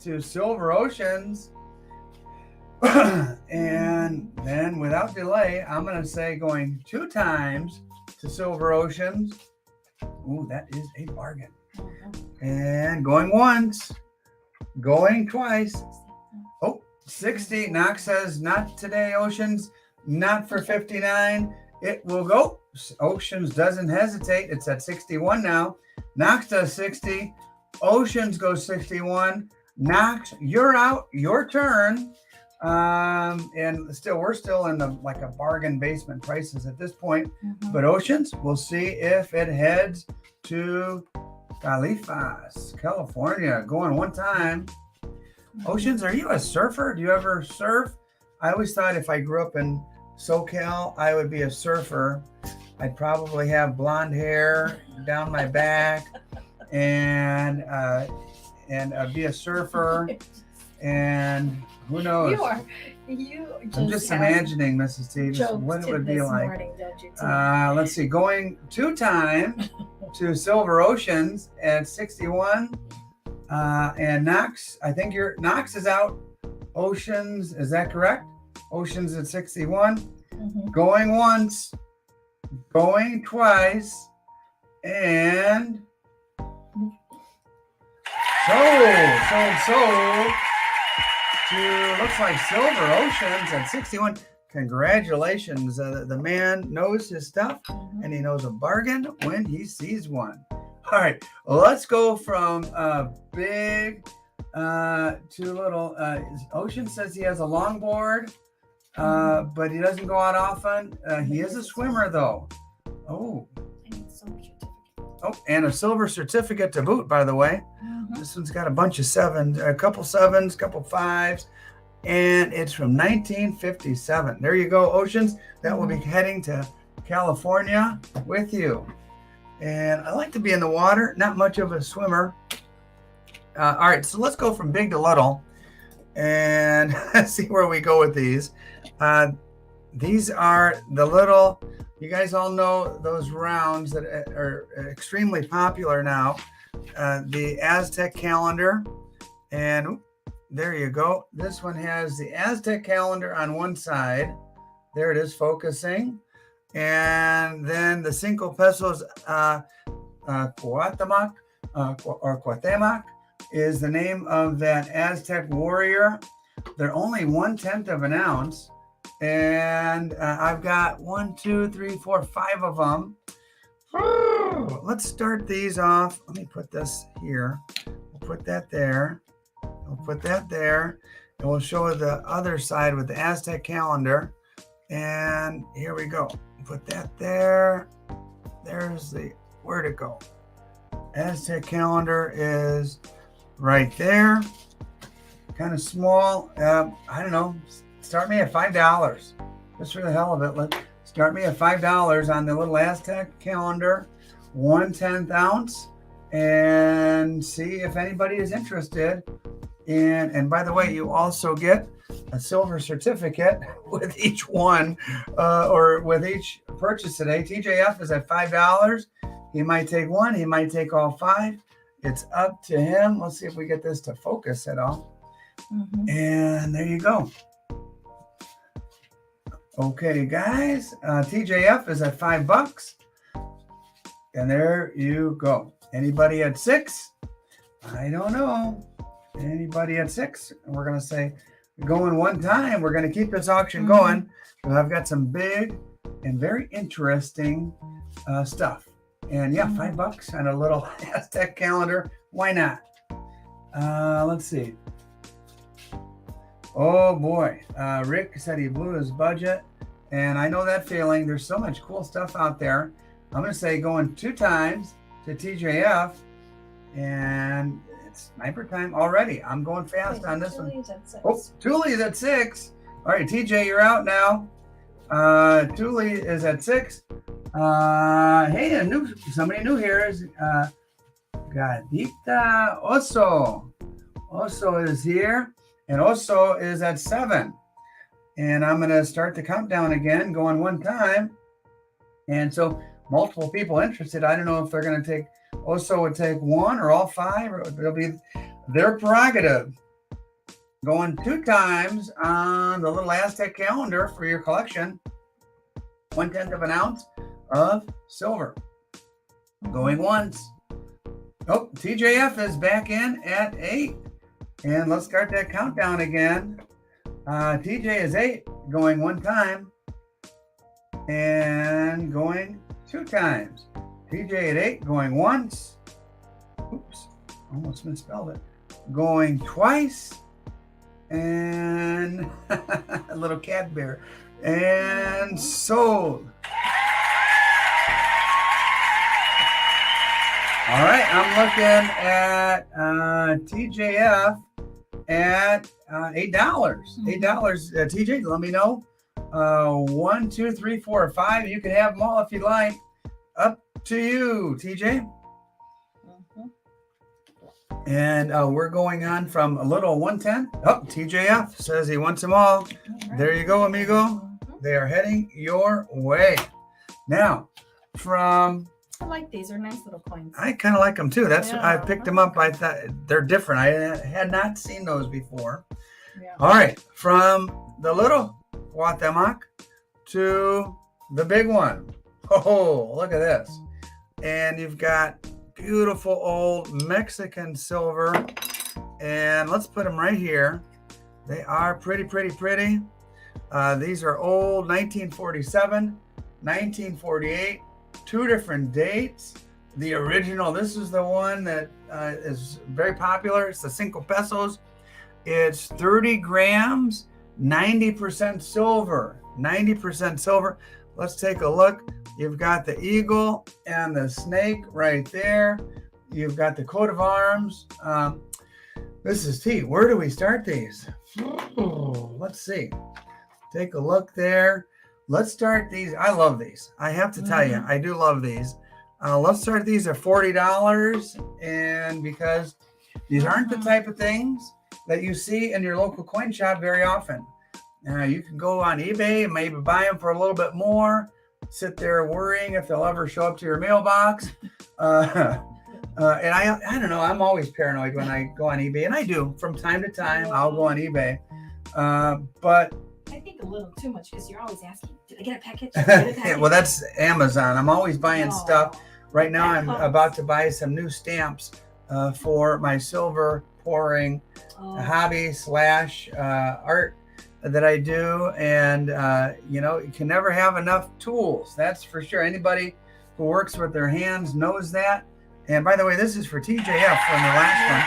to Silver Oceans. And then without delay, I'm going to say going two times to Silver Oceans. Ooh, that is a bargain. And going once, going twice. Oh, 60. Knox says, not today, Oceans. Not for 59. It will go. Oceans doesn't hesitate. It's at 61 now. Knox does 60. Oceans goes 61. Knox, you're out. Your turn. And still, we're still in the like a bargain basement prices at this point. But Oceans, we'll see if it heads to Califas, California. Going one time. Oceans, are you a surfer? Do you ever surf? I always thought if I grew up in SoCal, I would be a surfer. I'd probably have blonde hair down my back and be a surfer. And who knows? I'm just imagining, Mrs. T, just what it would be like. Morning, let's see, going two times to Silver Oceans at 61. And Knox, I think Knox is out. Oceans, is that correct? Oceans at 61. Going once, going twice, and sold to, looks like Silver Oceans at 61. Congratulations. The man knows his stuff, and he knows a bargain when he sees one. All right, let's go from big to little. Ocean says he has a longboard, but he doesn't go out often. He is a swimmer, though. Oh, and a silver certificate to boot, by the way. This one's got a bunch of sevens, a couple sevens, couple fives, and it's from 1957. There you go, Oceans. That will be heading to California with you. And I like to be in the water, not much of a swimmer. All right, so let's go from big to little and see where we go with these. These are the little, you guys all know those rounds that are extremely popular now. The Aztec calendar, and there you go. This one has the Aztec calendar on one side. There it is, focusing. And then the 5 pesos Cuauhtémoc, or Cuauhtémoc, is the name of that Aztec warrior. They're only 1/10 of an ounce. And I've got 1, 2, 3, 4, 5 of them Let's start these off. Let me put this here. We'll put that there. We'll put that there. And we'll show the other side with the Aztec calendar. And here we go. Put that there. There's the, where'd it go? Aztec calendar is right there. Kind of small. I don't know. Start me at $5. Just for the hell of it. Let's start me at $5 on the little Aztec calendar. 1/10 ounce. And see if anybody is interested. And by the way, you also get a silver certificate with each one or with each purchase today. TJF is at $5. He might take one. He might take all 5. It's up to him. Let's see if we get this to focus at all. And there you go. Okay, guys. TJF is at $5. And there you go. Anybody at 6? I don't know. Anybody at 6? And we're going to say, going one time. We're going to keep this auction going. But I've got some big and very interesting stuff. And yeah, $5 on a little Aztec calendar. Why not? Let's see. Oh boy. Rick said he blew his budget. And I know that feeling. There's so much cool stuff out there. I'm going to say going 2 times to TJF. And it's sniper time already. I'm going fast on this one. Oh, Thule's at 6. All right, TJ, you're out now. Thule is at 6. Hey, somebody new here is Gadita Oso. Oso is here, and Oso is at 7. And I'm going to start the countdown again, going one time. And so multiple people interested. I don't know if they're going to take, Oso would take 1 or all 5, or it'll be their prerogative. Going 2 times on the little Aztec calendar for your collection. 1/10 of an ounce of silver. Going once. Oh, TJF is back in at 8. And let's start that countdown again. TJ is 8, going 1 time. And going 2 times. TJ at 8, going once. Oops, almost misspelled it. Going twice. And a little cat bear. And sold. All right, I'm looking at TJF at $8. $8. TJ, let me know. 1, 2, 3, 4, 5. You can have them all if you like. Up to you, TJ. And we're going on from a little 110. Oh, TJF says he wants them all. Right. There you go, amigo. They are heading your way. Now, from... I like these. They're nice little coins. I kind of like them too. That's I picked them up. I thought they're different. I had not seen those before. Yeah. All right. From the little Guatemala to the big one. Oh, look at this. And you've got beautiful old Mexican silver. And let's put them right here. They are pretty, pretty, pretty. These are old 1947, 1948. 2 different dates. The original, this is the one that is very popular. It's the 5 pesos. It's 30 grams, 90% silver. 90% silver. Let's take a look. You've got the eagle and the snake right there. You've got the coat of arms. This is T. Where do we start these? Let's see. Take a look there. Let's start these. I love these. I have to tell you, I do love these. Let's start these at $40. And because these aren't the type of things that you see in your local coin shop very often. You can go on eBay and maybe buy them for a little bit more. Sit there worrying if they'll ever show up to your mailbox. And I don't know. I'm always paranoid when I go on eBay. And I do. From time to time, I'll go on eBay. But I think a little too much because you're always asking, did I get a package? Did I get a package? Well, that's Amazon. I'm always buying stuff. Right now, I'm about to buy some new stamps for my silver pouring hobby / art that I do. And, you can never have enough tools. That's for sure. Anybody who works with their hands knows that. And by the way, this is for TJF from the last one.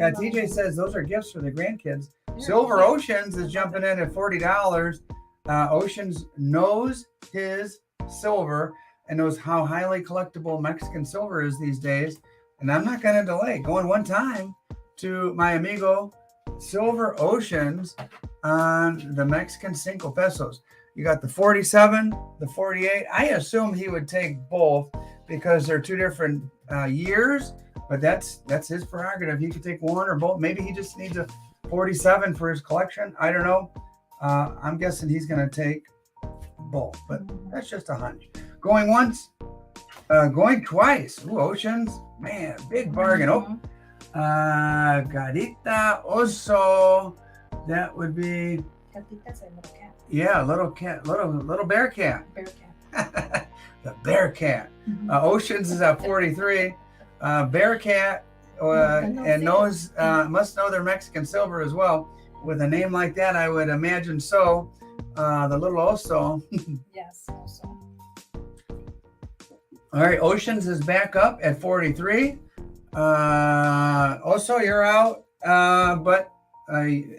And TJ says those are gifts for the grandkids. Silver Oceans is jumping in at $40. Oceans knows his silver and knows how highly collectible Mexican silver is these days. And I'm not going to delay. Going one time to my amigo Silver Oceans on the Mexican 5 pesos. You got the 47, the 48. I assume he would take both because they're two different years, but that's his prerogative. He could take one or both. Maybe he just needs a 47 for his collection. I don't know. I'm guessing he's going to take both, but that's just a hunch. Going once, going twice. Ooh, Oceans, man, big bargain. Oh, Garita Oso. That would be. Gatita's a little cat. Yeah, little cat, little bear cat. Bear cat. The bear cat. Oceans is at 43. Bear cat and knows must know their Mexican silver as well. With a name like that, I would imagine so. The little Oso. Yes, Oso. All right, Oceans is back up at 43. Oso, you're out, but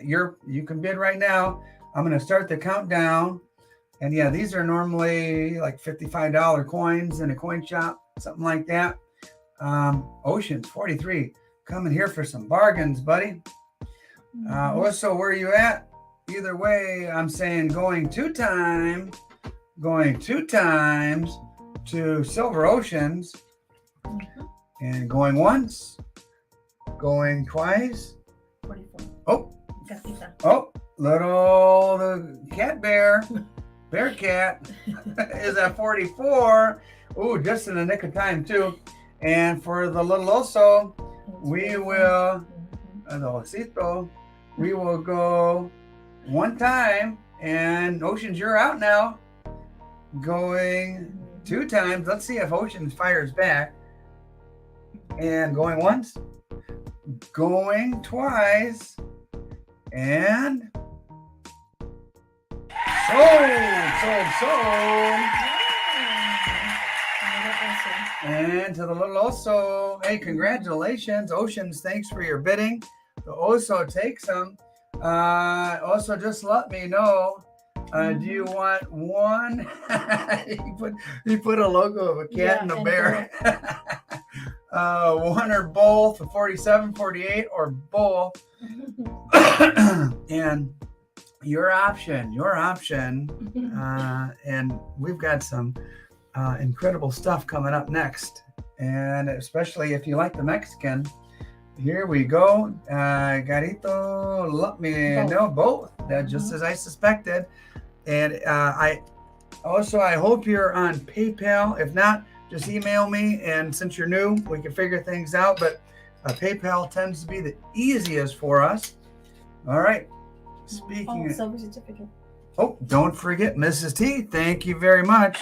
you can bid right now. I'm going to start the countdown. And yeah, these are normally like $55 coins in a coin shop, something like that. Oceans 43, coming here for some bargains, buddy. Oso, where are you at? Either way, I'm saying going two times to Silver Oceans, and going once, going twice. 44. Oh, Gatita. oh, the cat bear cat is at 44. Ooh, just in the nick of time too. And for the little Oso, we will, the Osito, we will go one time. And Oceans, you're out now. Going two times. Let's see if Oceans fires back. And going once, going twice, and sold. And to the little Oso, hey, congratulations, Oceans. Thanks for your bidding. The Oso takes them. Also, just let me know. Do you want one? he put a logo of a cat and a bear. One or both, 47, 48, or both. And your option. And we've got some incredible stuff coming up next. And especially if you like the Mexican, here we go. Garito, let me know both. That just as I suspected. And I hope you're on PayPal. If not, just email me. And since you're new, we can figure things out. But PayPal tends to be the easiest for us. All right. Speaking of silver certificate. Oh, don't forget, Mrs. T. Thank you very much.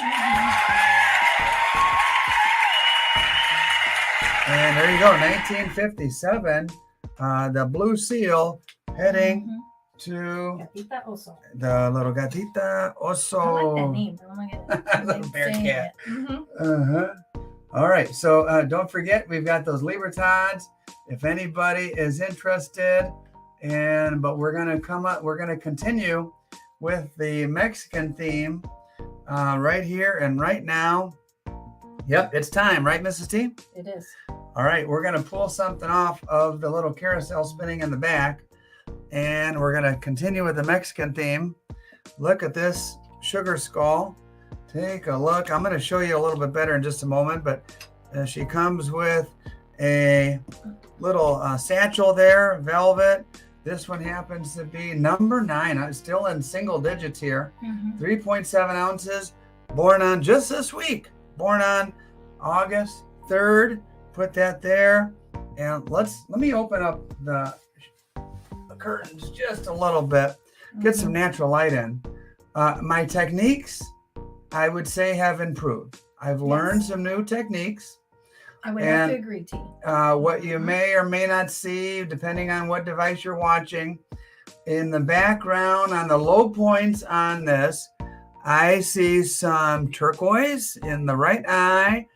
And there you go, 1957. The blue seal heading to Gatita Oso. the little Gatita Oso. I like that name. Oh my God. Little bear cat. All right, so don't forget, we've got those Libertads. If anybody is interested, but we're gonna continue with the Mexican theme right here and right now. Yep, it's time, right, Mrs. T? It is. All right, we're going to pull something off of the little carousel spinning in the back, and we're going to continue with the Mexican theme. Look at this sugar skull. Take a look. I'm going to show you a little bit better in just a moment, but she comes with a little satchel there, velvet. This one happens to be number 9. I'm still in single digits here. 3.7 ounces. Born on just this week. Born on August 3rd. Put that there. And let me open up the curtains just a little bit. Get some natural light in. My techniques, I would say, have improved. I've learned some new techniques. I would have to agree, T. What you may or may not see, depending on what device you're watching, in the background on the low points on this, I see some turquoise in the right eye.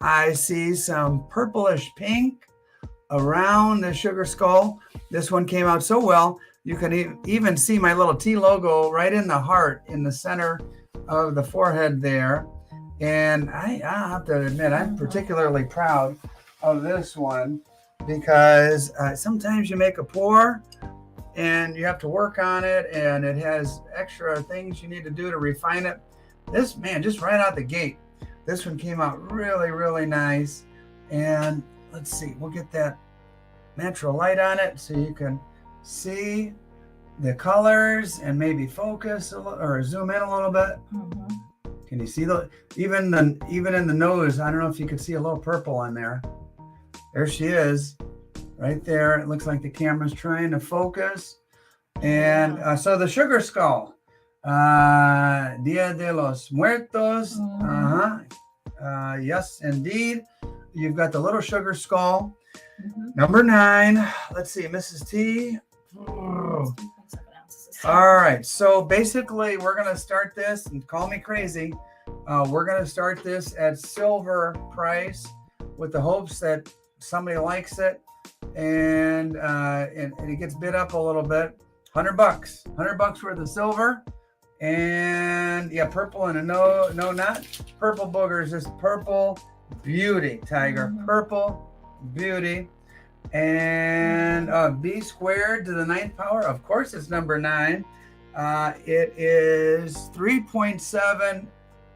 I see some purplish pink around the sugar skull. This one came out so well. You can even see my little T logo right in the heart in the center of the forehead there. And I have to admit, I'm particularly proud of this one because sometimes you make a pour and you have to work on it, and it has extra things you need to do to refine it. This, man, just right out the gate, this one came out really, really nice. And let's see, we'll get that natural light on it so you can see the colors and maybe focus a little, or zoom in a little bit. Can you see even in the nose? I don't know if you could see a little purple on there. There she is, right there. It looks like the camera's trying to focus. And so the sugar skull, Dia de los Muertos. Yes, indeed. You've got the little sugar skull. Number 9. Let's see, Mrs. T. All right. So basically, we're going to start this, and call me crazy. We're going to start this at silver price with the hopes that somebody likes it, and it gets bid up a little bit. $100 worth of silver, and yeah, purple and a no, not purple boogers, just purple beauty, Tiger, purple beauty. And B squared to the 9th power, of course, it's number 9. It is 3.7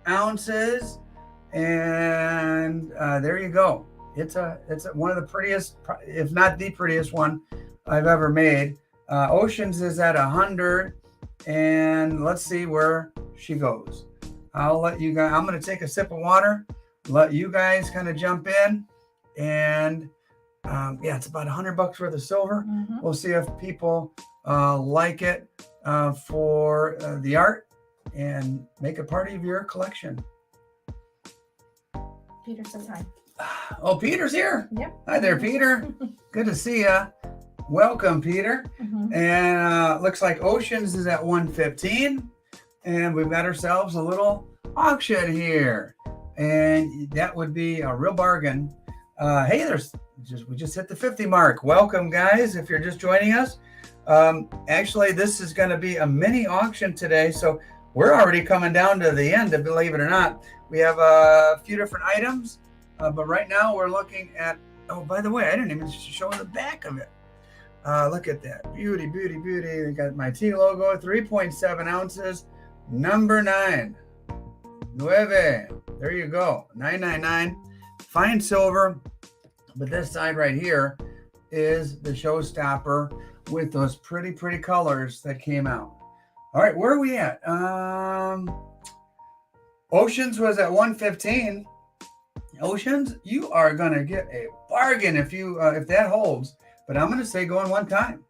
ounces, and there you go. It's one of the prettiest, if not the prettiest one I've ever made. Oceans is at 100, and let's see where she goes. I'll let you guys. I'm going to take a sip of water, let you guys kind of jump in, and yeah, it's about $100 worth of silver. We'll see if people like it for the art and make it part of your collection. Peter says hi. Oh, Peter's here. Yep. Hi there, Peter. Good to see you. Welcome, Peter. And looks like Oceans is at 115, and we've got ourselves a little auction here, and that would be a real bargain. Hey, we just hit the 50 mark. Welcome, guys, if you're just joining us. Actually, this is going to be a mini auction today, so we're already coming down to the end, believe it or not. We have a few different items, but right now we're looking at, oh, by the way, I didn't even show the back of it. Look at that. Beauty, beauty, beauty. We got my T logo, 3.7 ounces, number 9. There you go. 999. Fine silver. But this side right here is the showstopper with those pretty, pretty colors that came out. All right, where are we at? Oceans was at 115. Oceans, you are gonna get a bargain if that holds. But I'm gonna say going one time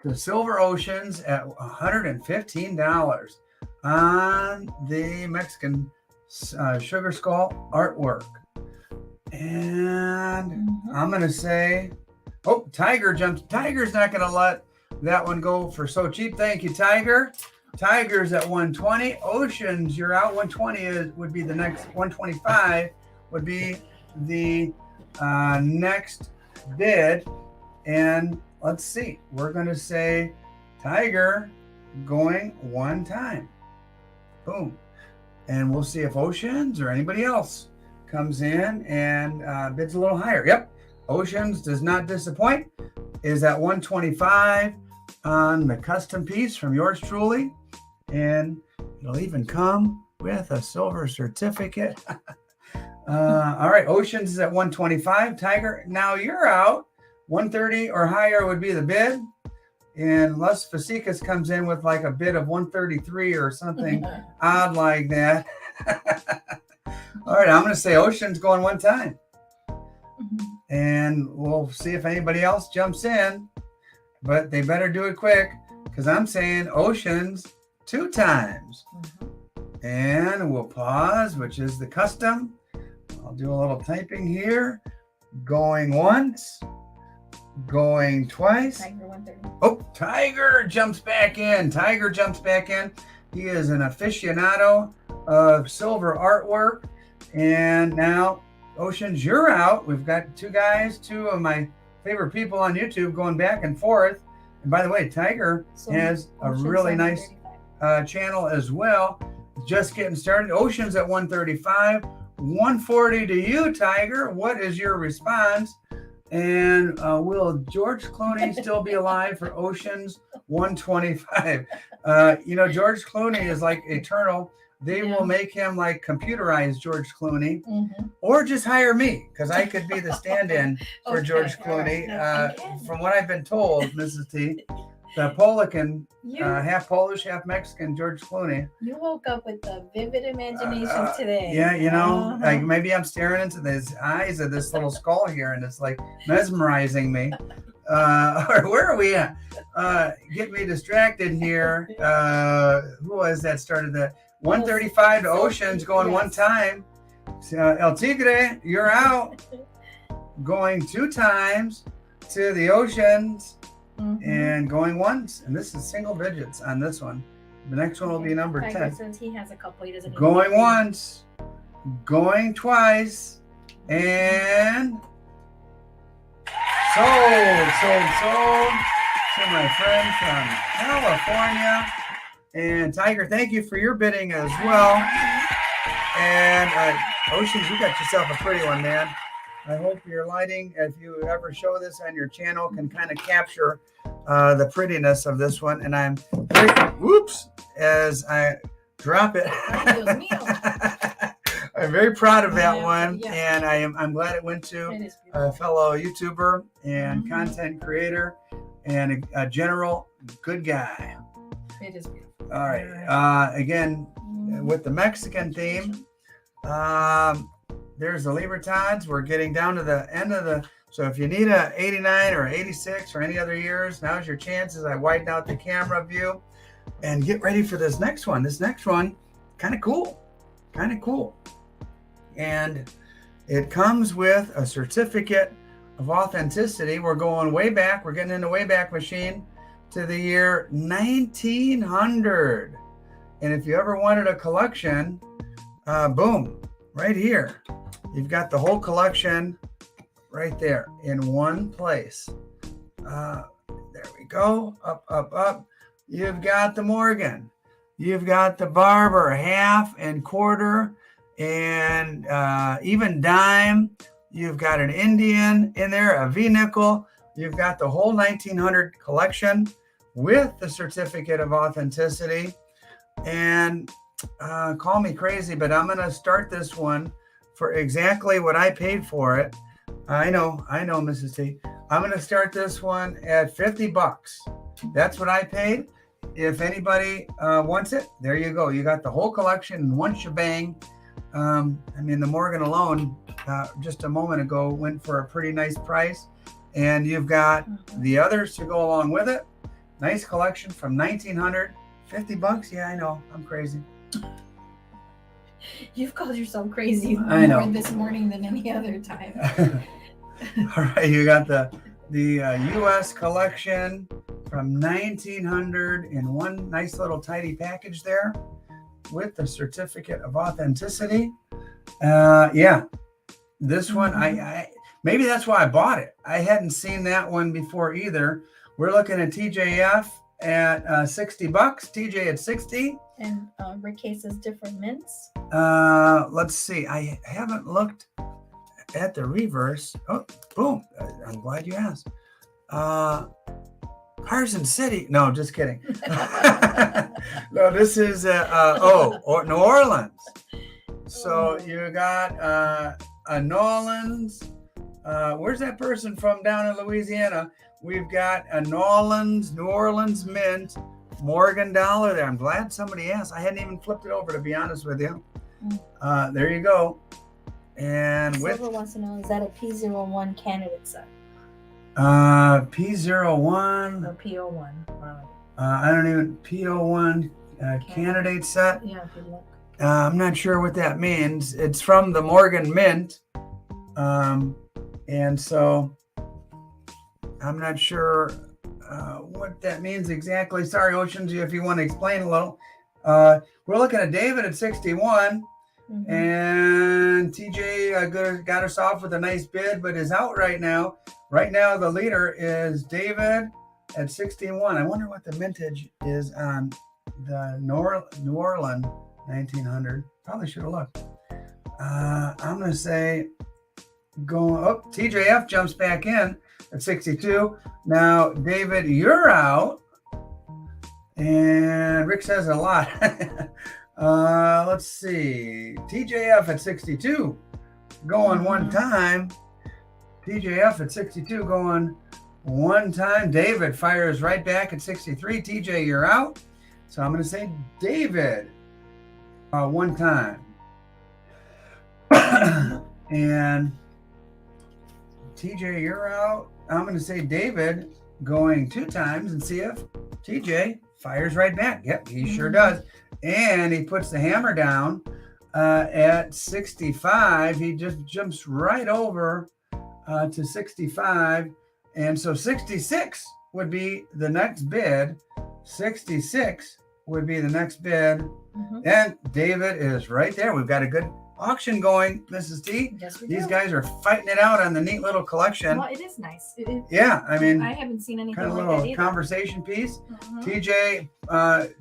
to Silver Oceans at $115 on the Mexican sugar skull artwork. And I'm going to say, oh, Tiger jumps. Tiger's not going to let that one go for so cheap. Thank you, Tiger. Tiger's at 120. Oceans, you're out. 120 would be the next. 125 would be the next bid. And let's see. We're going to say Tiger going one time. Boom. And we'll see if Oceans or anybody else comes in and bids a little higher. Yep. Oceans does not disappoint. Is at 125 on the custom piece from yours truly. And it'll even come with a silver certificate. All right. Oceans is at 125. Tiger, now you're out. 130 or higher would be the bid. And Les Fasicas comes in with like a bid of 133 or something odd like that. All right, I'm going to say Ocean's going one time. And we'll see if anybody else jumps in. But they better do it quick because I'm saying Ocean's 2 times. And we'll pause, which is the custom. I'll do a little typing here. Going once. Going twice. Tiger 130. Oh, Tiger jumps back in. Tiger jumps back in. He is an aficionado of silver artwork. And now, Oceans, you're out. We've got two of my favorite people on YouTube going back and forth. And by the way, Tiger has a really nice channel as well. Just getting started. Oceans at 135. 140 to you, Tiger. What is your response? And will George Clooney still be alive for Oceans 125? George Clooney is like eternal. They will make him like computerized George Clooney, or just hire me because I could be the stand-in for George Clooney. Right. From what I've been told, Mrs. T, the Polican, half Polish, half Mexican George Clooney. You woke up with a vivid imagination today. Yeah, like maybe I'm staring into the eyes of this little skull here, and it's like mesmerizing me. Or where are we at? Get me distracted here. Who was that started that? 135 to Oceans going one time. El Tigre, you're out. Going two times to the Oceans. And going once, and this is single digits on this one. The next one will be number 10. Since he has a couple, he doesn't. Going once, going twice, and sold to my friend from California. And Tiger, thank you for your bidding as well. And Oceans, you got yourself a pretty one, man. I hope your lighting, if you ever show this on your channel, can kind of capture the prettiness of this one. And I'm very, as I drop it. I'm very proud of that one, and I'm glad it went to a fellow YouTuber and content creator and a general good guy. It is beautiful. All right. Again, with the Mexican theme. There's the Libertads. We're getting down to the end of the. So if you need a 89 or 86 or any other years, now's your chance as I widen out the camera view and get ready for this next one. This next one, kind of cool. And it comes with a certificate of authenticity. We're going way back. We're getting in the Wayback Machine to the year 1900. And if you ever wanted a collection, boom, right here. You've got the whole collection right there in one place. There we go. Up. You've got the Morgan. You've got the Barber, half and quarter, and even dime. You've got an Indian in there, a V-nickel. You've got the whole 1900 collection with the certificate of authenticity. And call me crazy, but I'm going to start this one for exactly what I paid for it. I know, Mrs. T. I'm going to start this one at $50. That's what I paid. If anybody wants it, there you go. You got the whole collection in one shebang. The Morgan alone, just a moment ago, went for a pretty nice price. And you've got the others to go along with it. Nice collection from 1900. $50? Yeah, I know. I'm crazy. You've called yourself crazy more this morning than any other time. All right, you got the U.S. collection from 1900 in one nice little tidy package there with the certificate of authenticity. This one, I maybe that's why I bought it. I hadn't seen that one before either. We're looking at TJF at $60. TJ at 60. And Rick Case's different mints. Let's see. I haven't looked at the reverse. Oh, boom. I'm glad you asked. Carson City. No, just kidding. No, this is New Orleans. So you got a New Orleans. Where's that person from down in Louisiana? We've got a New Orleans mint. Morgan dollar there. I'm glad somebody asked. I hadn't even flipped it over, to be honest with you. There you go. And Silver wants to know, is that a P01 candidate set? P01 or P01? I don't even P01 candidate set. Yeah, if you look. I'm not sure what that means. It's from the Morgan Mint, and so I'm not sure what that means exactly. Sorry, Oceans, if you want to explain a little. We're looking at David at 61. And TJ got us off with a nice bid, but is out right now. Right now, the leader is David at 61. I wonder what the mintage is on the New Orleans 1900. Probably should have looked. I'm going to say TJF jumps back in at 62. Now, David, you're out. And Rick says a lot. Let's see. TJF at 62 going one time. TJF at 62 going one time. David fires right back at 63. TJ, you're out. So I'm going to say David one time. And TJ, you're out. I'm going to say David going two times and see if TJ fires right back. Yep, he sure does. And he puts the hammer down at 65. He just jumps right over to 65. And so 66 would be the next bid. 66 would be the next bid. And David is right there. We've got a good auction going, Mrs. T. Yes, we These do. guys are fighting it out on the neat little collection. Well, it is nice. Yeah, I mean, I haven't seen anything kind of like little that either. conversation piece. TJ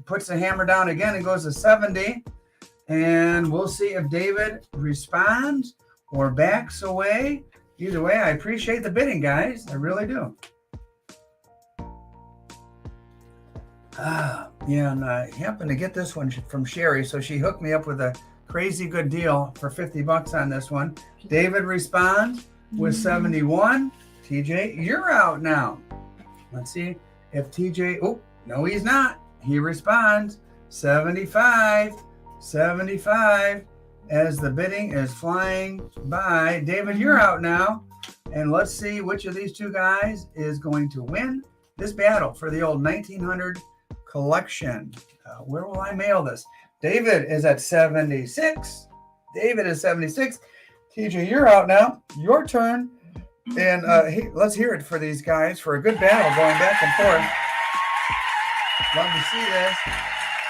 puts the hammer down again and goes to 70. And we'll see if David responds or backs away. Either way, I appreciate the bidding, guys. I really do. Yeah, and I happened to get this one from Sherry, so she hooked me up with a crazy good deal for $50 on this one. David responds with 71. TJ, you're out now. Let's see if TJ, oh, no, he's not. He responds 75, 75 as the bidding is flying by. David, you're out now. And let's see which of these two guys is going to win this battle for the old 1900 collection. Where will I mail this? David is at 76. David is 76. TJ, you're out now. Your turn. And let's hear it for these guys for a good battle going back and forth. Love to see this.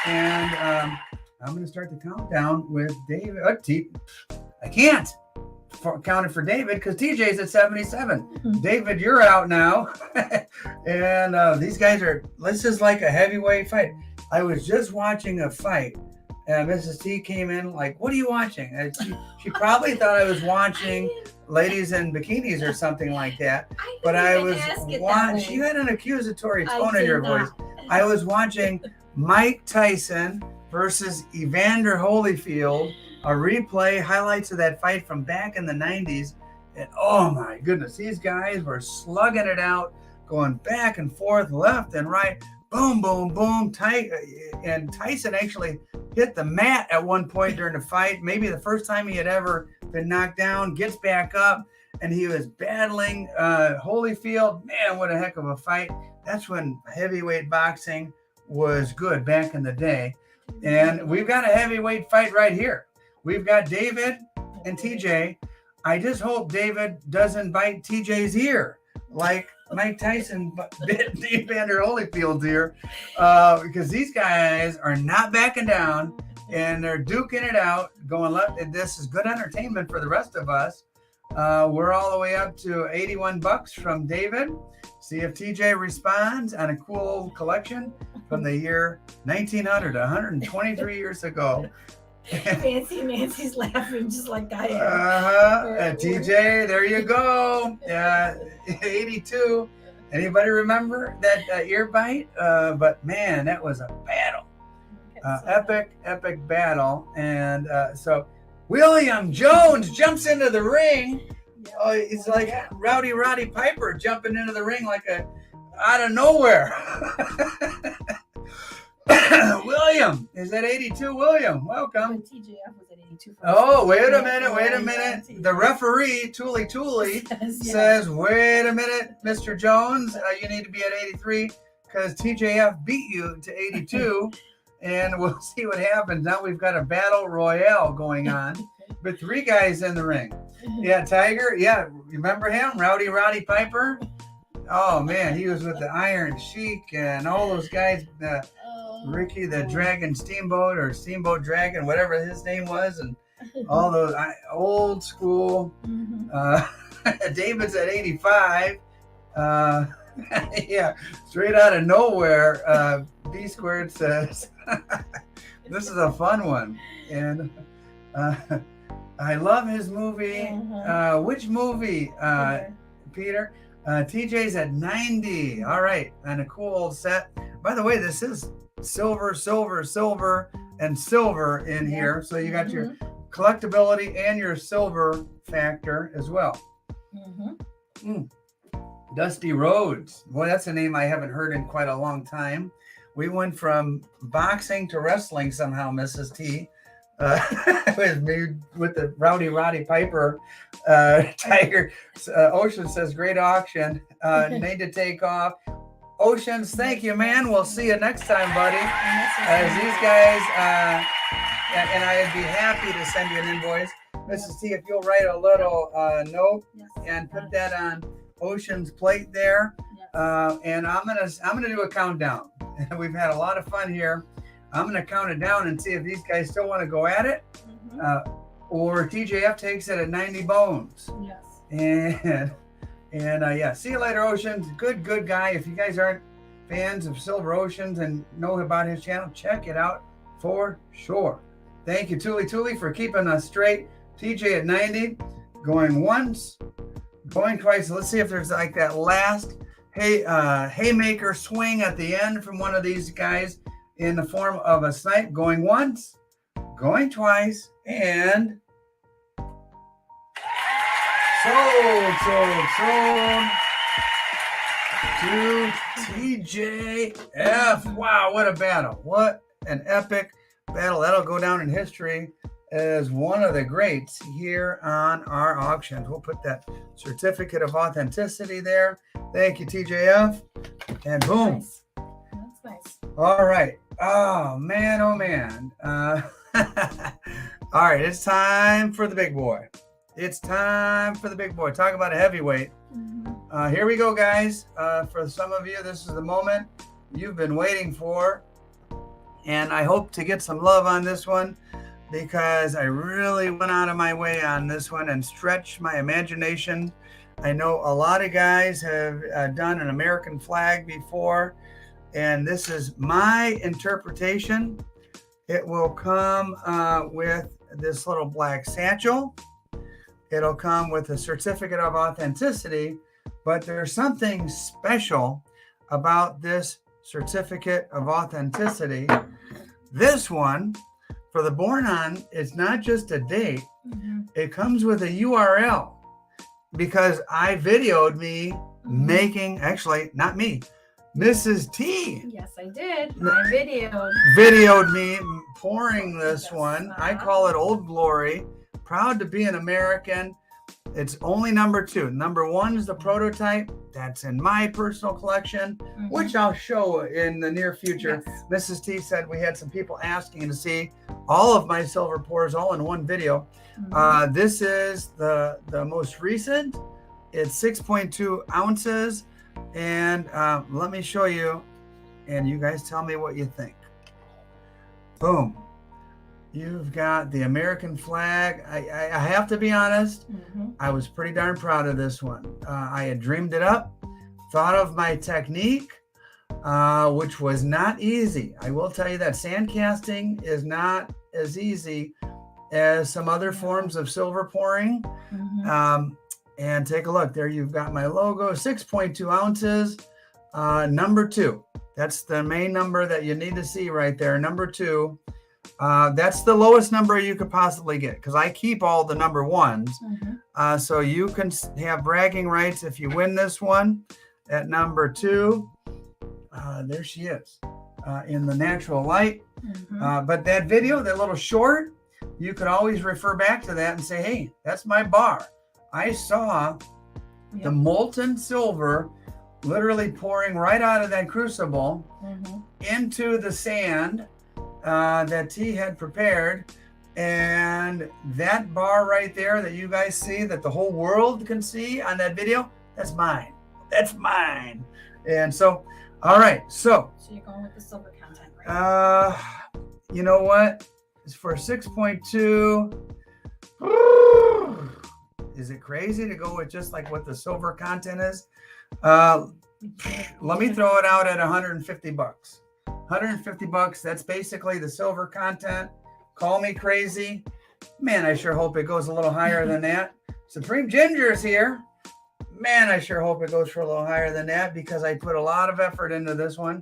And I'm going to start the countdown with David. I can't count it for David because TJ's at 77. David, you're out now. And these guys this is like a heavyweight fight. I was just watching a fight. Mrs. T came in like, what are you watching? She probably thought I was watching Ladies in Bikinis or something like that. But I was watching. You had an accusatory tone in your voice. I was watching Mike Tyson versus Evander Holyfield, a replay, highlights of that fight from back in the 90s. And oh my goodness, these guys were slugging it out, going back and forth, left and right. Boom, boom, boom. And Tyson actually hit the mat at one point during the fight. Maybe the first time he had ever been knocked down, gets back up, and he was battling Holyfield. Man, what a heck of a fight. That's when heavyweight boxing was good back in the day. And we've got a heavyweight fight right here. We've got David and TJ. I just hope David doesn't bite TJ's ear like Mike Tyson bit Evander Holyfield's ear, because these guys are not backing down and they're duking it out, going left. And this is good entertainment for the rest of us. We're all the way up to $81 from David. See if TJ responds on a cool old collection from the year 1900, 123 years ago. Fancy Nancy's laughing just like I am. TJ, there you go. 82. Anybody remember that ear bite? But man, that was a battle. Epic battle. And so William Jones jumps into the ring. He's like Rowdy Roddy Piper jumping into the ring like out of nowhere. William is at 82. William, welcome. TJF was at 82. Oh, wait a minute. The referee, Tooley, says, wait a minute, Mr. Jones, you need to be at 83 because TJF beat you to 82. And we'll see what happens. Now we've got a battle royale going on with three guys in the ring. Yeah, Tiger. Yeah, remember him? Rowdy Roddy Piper. Oh man, he was with the Iron Sheik and all those guys. Ricky the Dragon Steamboat or Steamboat Dragon, whatever his name was, and all those old school. David's at 85. Yeah, straight out of nowhere. B Squared says, this is a fun one. And I love his movie. Which movie, Peter? TJ's at 90. All right. And a cool old set. By the way, this is silver, and silver in here. So you got your collectability and your silver factor as well. Dusty Rhodes. Boy, that's a name I haven't heard in quite a long time. We went from boxing to wrestling somehow, Mrs. T. With me with the Rowdy Roddy Piper Tiger. Ocean says, great auction. Need to take off. Oceans, thank you, man. We'll see you next time, buddy. As these guys, and I'd be happy to send you an invoice. Mrs. T, if you'll write a little note and put that on Ocean's plate there. And I'm gonna do a countdown. We've had a lot of fun here. I'm gonna count it down and see if these guys still want to go at it, or TJF takes it at 90 bones. And yeah, see you later, Oceans. Good guy. If you guys aren't fans of Silver Oceans and know about his channel, check it out for sure. Thank you, Tuli, for keeping us straight. TJ at 90, going once, going twice. Let's see if there's like that last haymaker swing at the end from one of these guys in the form of a snipe. Going once, going twice, and sold to TJF. Wow, what a battle. What an epic battle. That'll go down in history as one of the greats here on our auctions. We'll put that certificate of authenticity there. Thank you, TJF. And boom. Nice. That's nice. All right. Oh, man. All right. It's time for the big boy. Talk about a heavyweight. Here we go, guys. For some of you, this is the moment you've been waiting for. And I hope to get some love on this one because I really went out of my way on this one and stretched my imagination. I know a lot of guys have done an American flag before, and this is my interpretation. It will come with this little black satchel. It'll come with a certificate of authenticity, but there's something special about this certificate of authenticity. This one, for the born on, it's not just a date. It comes with a URL because I videoed me making, actually, not me, Mrs. T. Yes, I did. I videoed me pouring this one. I call it Old Glory. Proud to be an American. It's only number 2. Number 1 is the prototype. That's in my personal collection, which I'll show in the near future. Mrs. T said we had some people asking to see all of my silver pours all in one video. This is the most recent. It's 6.2 ounces. And let me show you, and you guys tell me what you think. Boom. You've got the American flag. I have to be honest, I was pretty darn proud of this one. I had dreamed it up, thought of my technique, which was not easy. I will tell you that sand casting is not as easy as some other forms of silver pouring. And take a look. There you've got my logo, 6.2 ounces, number 2. That's the main number that you need to see right there, number 2. That's the lowest number you could possibly get because I keep all the number 1s. So you can have bragging rights if you win this one at number 2. There she is in the natural light. But that video, that little short, you could always refer back to that and say, hey, that's my bar. I saw the molten silver literally pouring right out of that crucible into the sand that T had prepared. And that bar right there that you guys see, that the whole world can see on that video, that's mine. That's mine. And so, all right. So you're going with the silver content, right? you know what? It's for 6.2. Is it crazy to go with just like what the silver content is? Let me throw it out at 150 bucks. 150 bucks. That's basically the silver content. Call me crazy. Man, I sure hope it goes a little higher than that. Supreme Ginger is here. Man, I sure hope it goes for a little higher than that because I put a lot of effort into this one.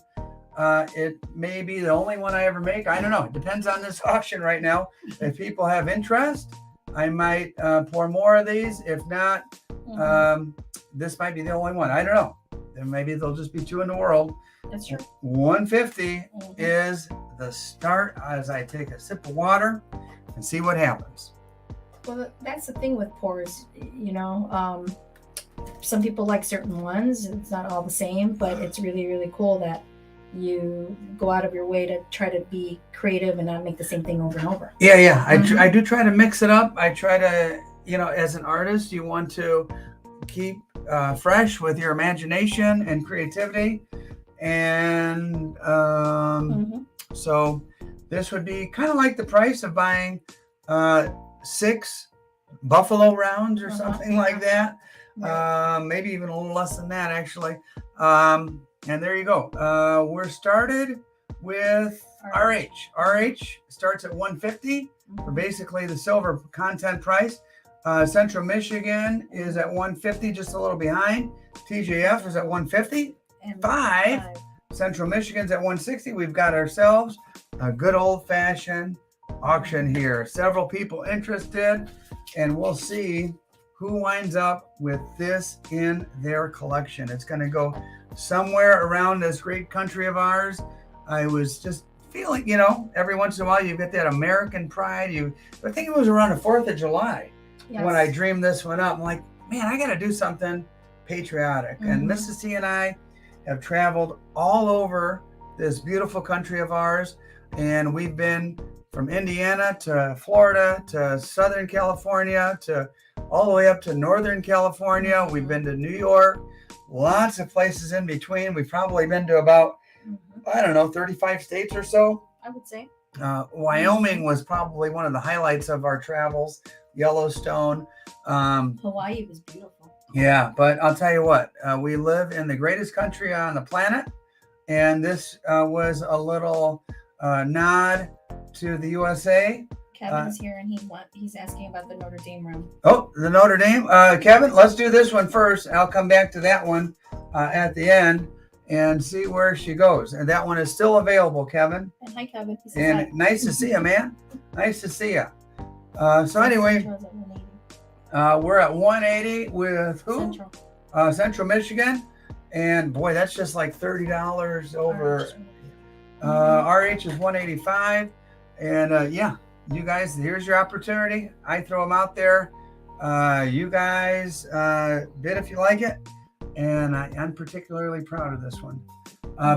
It may be the only one I ever make. I don't know. It depends on this auction right now. If people have interest, I might pour more of these. If not, this might be the only one. I don't know. Then maybe there'll just be two in the world. That's true. 150 is the start as I take a sip of water and see what happens. Well, that's the thing with pours, some people like certain ones. It's not all the same, but it's really, really cool that you go out of your way to try to be creative and not make the same thing over and over. Yeah. I do try to mix it up. I try to, as an artist, you want to keep fresh with your imagination and creativity. And so this would be kind of like the price of buying 6 buffalo rounds or something like that. Maybe even a little less than that, actually. And there you go. We're started with RH. RH starts at 150 for basically the silver content price. Central Michigan is at 150, just a little behind. TJF is at 150. And 5. Central Michigan's at 160. We've got ourselves a good old-fashioned auction here. Several people interested, and we'll see who winds up with this in their collection. It's going to go somewhere around this great country of ours. I was just feeling, every once in a while you get that American pride. I think it was around the 4th of July when I dreamed this one up. I'm like, man, I got to do something patriotic. And Mrs. T and I have traveled all over this beautiful country of ours. And we've been from Indiana to Florida to Southern California to all the way up to Northern California. We've been to New York, lots of places in between. We've probably been to about, 35 states or so. I would say. Wyoming was probably one of the highlights of our travels. Yellowstone. Hawaii was beautiful. Yeah, but I'll tell you what, we live in the greatest country on the planet. And this was a little nod to the USA. Kevin's here and he's asking about the Notre Dame room. Oh, the Notre Dame. Kevin, let's do this one first. I'll come back to that one at the end and see where she goes. And that one is still available, Kevin. And hi, Kevin. And nice to see you, man. Nice to see you. So anyway, we're at 180 with who? Central Michigan. And boy, that's just like $30 over. RH is 185. And you guys, here's your opportunity. I throw them out there. You guys bid if you like it. And I'm particularly proud of this one.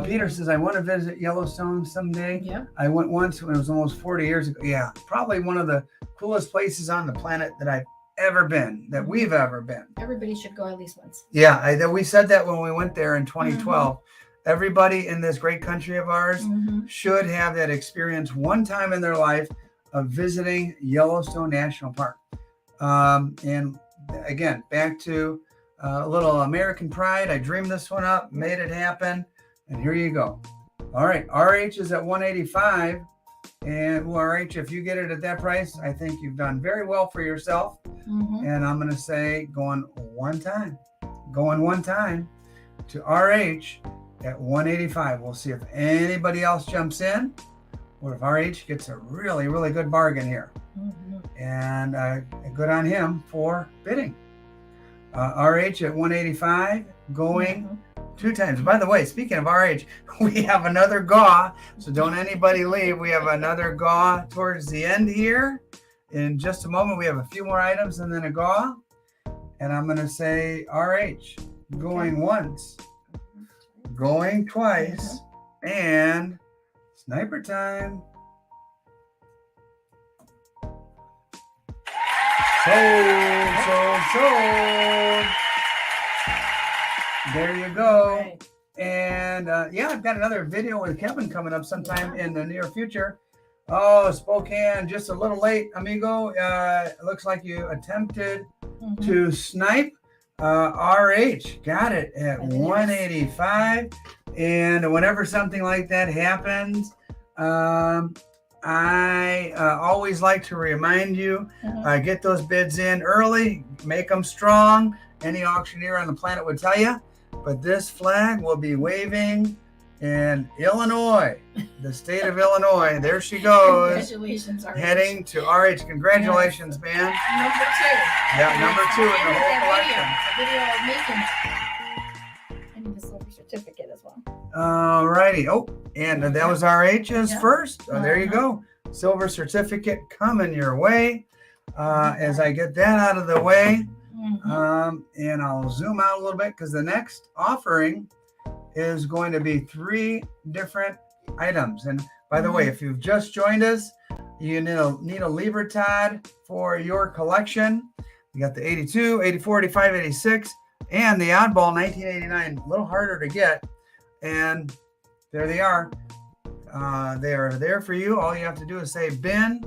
Peter says, I want to visit Yellowstone someday. Yeah. I went once when it was almost 40 years ago. Yeah, probably one of the coolest places on the planet that I've ever been, that we've ever been. Everybody should go at least once. Yeah, we said that when we went there in 2012. Everybody in this great country of ours should have that experience one time in their life of visiting Yellowstone National Park. And again, back to a little American pride. I dreamed this one up, made it happen, and here you go. All right, RH is at 185. And RH, if you get it at that price, I think you've done very well for yourself. And I'm going to say going one time to RH at 185. We'll see if anybody else jumps in or if RH gets a really, really good bargain here. And good on him for bidding. RH at 185, going 2 times. By the way, speaking of RH, we have another GAW, so don't anybody leave. We have another GAW towards the end here. In just a moment, we have a few more items and then a GAW. And I'm going to say RH, going once, going twice, and sniper time. Sold. There you go. Right. And yeah, I've got another video with Kevin coming up sometime in the near future. Oh, Spokane, just a little late, amigo. It looks like you attempted to snipe RH. Got it at 185. And whenever something like that happens, I always like to remind you, get those bids in early, make them strong. Any auctioneer on the planet would tell you. But this flag will be waving in Illinois, the state of Illinois. There she goes. Congratulations, RH. Heading to RH. Congratulations, man. Number 2. Yeah, number 2 in the whole collection. A video of making. I need a silver certificate as well. All righty. Oh, and that was RH's first. Oh, there you go. Silver certificate coming your way. As I get that out of the way. And I'll zoom out a little bit because the next offering is going to be 3 different items. And by the way, if you've just joined us, you need a Libertad for your collection. You got the 82, 84, 85, 86, and the oddball 1989. A little harder to get. And there they are. They are there for you. All you have to do is say bin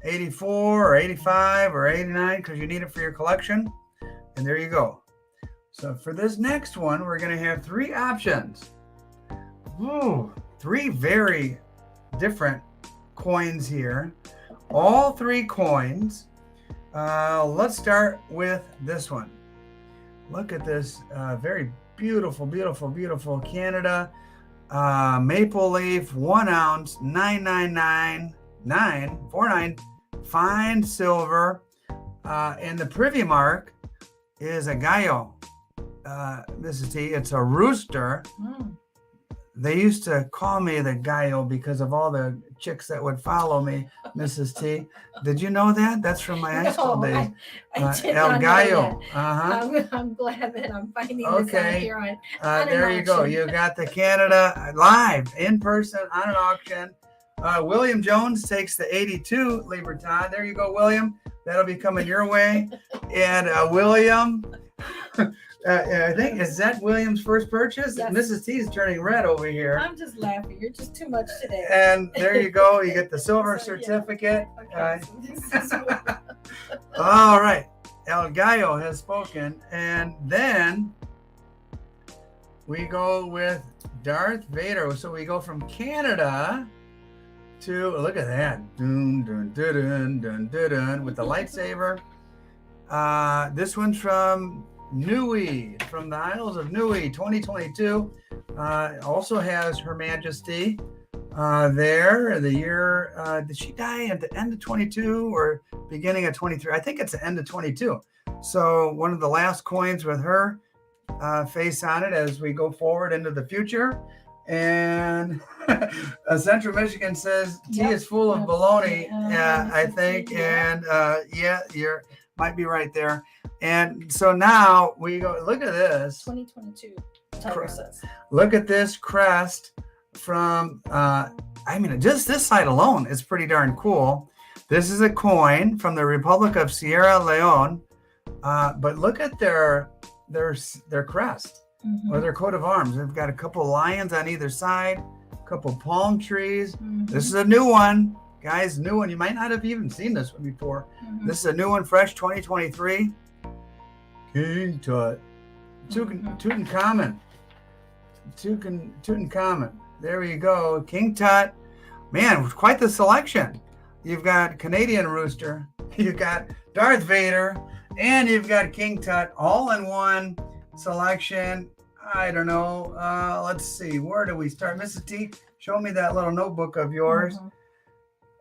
84 or 85 or 89 because you need it for your collection. And there you go. So for this next one, we're going to have 3 options. Ooh, 3 very different coins here. All 3 coins. Let's start with this one. Look at this very beautiful, beautiful, beautiful Canada maple leaf, 1 ounce, 999 fine silver. And the privy mark is a gallo. Mrs. T, it's a rooster. They used to call me the gallo because of all the chicks that would follow me, Mrs. T. Did you know that? That's from my high school days. I did El not Gallo. know that. I'm glad that I'm finding this out here on there you go. auction. You got the Canada live in person on an auction. William Jones takes the 82 Libertad. There you go, William. That'll be coming your way. And William, I think, is that William's first purchase? Yes. Mrs. T is turning red over here. I'm just laughing. You're just too much today. And there you go. You get the silver certificate. Okay, so this is All right. El Gallo has spoken. And then we go with Darth Vader. So we go from Canada to, look at that. Dun, dun, dun, dun, dun, dun, dun, with the lightsaber. This one's from Niue, from the Isles of Niue, 2022. Also has Her Majesty there. The year, did she die at the end of 22 or beginning of 23? I think it's the end of 22. So one of the last coins with her face on it as we go forward into the future. And Central Michigan says tea is full of baloney, I think. And yeah, you're might be right there. And so now we go, look at this. 2022. Tiger says. Look at this crest from, I mean, just this side alone is pretty darn cool. This is a coin from the Republic of Sierra Leone. But look at their crest. Or their coat of arms. They've got a couple lions on either side, a couple palm trees. This is a new one, guys. New one. You might not have even seen this one before. This is a new one, fresh 2023. King Tut. Tutankhamun. Tutankhamun. There you go. King Tut. Man, quite the selection. You've got Canadian Rooster. You've got Darth Vader. And you've got King Tut all in one selection. I don't know. Let's see. Where do we start? Mrs. T, show me that little notebook of yours.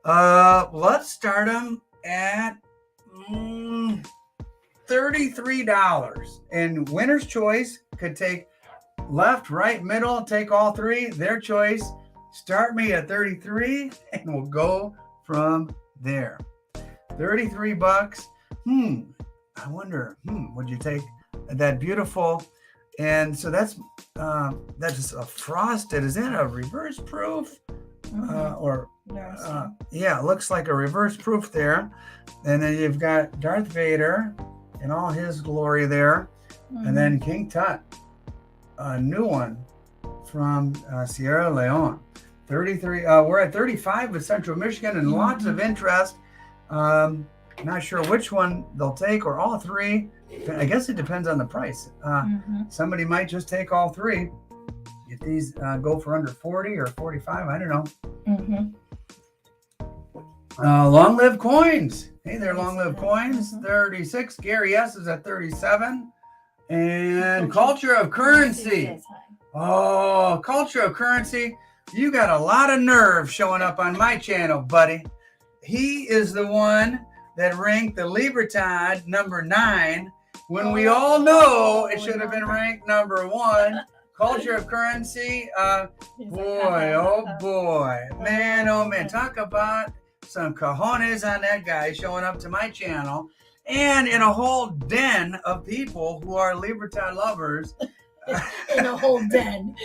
Let's start them at $33. And winner's choice could take left, right, middle, take all 3. Their choice. Start me at 33 and we'll go from there. 33 bucks. I wonder, would you take that beautiful? And so that's a frosted. Is that a reverse proof? Yeah, it looks like a reverse proof there. And then you've got Darth Vader in all his glory there. And then King Tut. a new one from Sierra Leone. 33. We're at 35 with Central Michigan, and lots of interest. Not sure which one they'll take or all three. I guess it depends on the price. Somebody might just take all three. If these go for under 40 or 45, I don't know. Long Live Coins. Hey there, Long Live Coins. 36. Gary S is at 37. And Culture of Currency. Oh, Culture of Currency. You got a lot of nerve showing up on my channel, buddy. He is the one that ranked the Libertad number 9 when we all know it should have been ranked number 1. Culture of Currency. Boy, oh boy. Man, oh man. Talk about some cojones on that guy showing up to my channel and in a whole den of people who are Libertad lovers. In a whole den.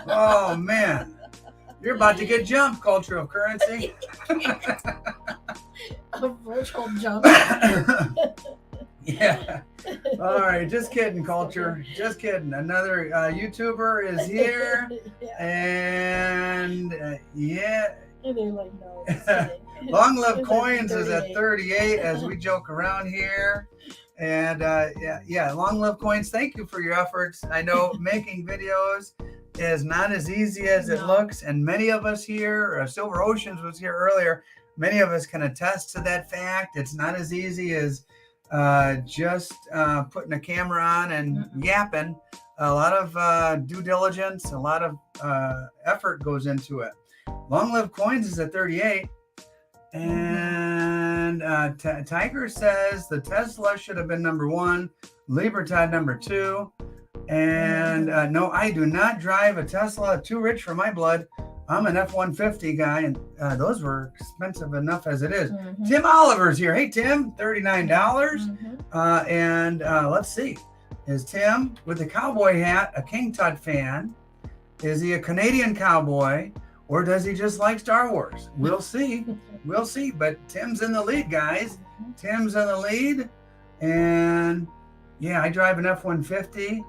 Oh man. You're about to get jumped, Culture of Currency. A virtual jump. Yeah. All right. Just kidding, Culture. Just kidding. Another YouTuber is here. And yeah. And they're like, no. Long Live Coins is at 38 as we joke around here. And yeah, Long Live Coins, thank you for your efforts. I know making videos is not as easy as it looks. And many of us here, Silver Oceans was here earlier, many of us can attest to that fact. It's not as easy as just putting a camera on and yapping. A lot of due diligence, a lot of effort goes into it. Long Live Coins is at 38. And Tiger says the Tesla should have been number 1, Libertad number 2. And no, I do not drive a Tesla. Too rich for my blood. I'm an F-150 guy, and those were expensive enough as it is. Tim Oliver's here. Hey, Tim, $39. And let's see. Is Tim with the cowboy hat a King Tut fan? Is he a Canadian cowboy? Or does he just like Star Wars? We'll see. We'll see. But Tim's in the lead, guys. Tim's in the lead. And yeah, I drive an F-150.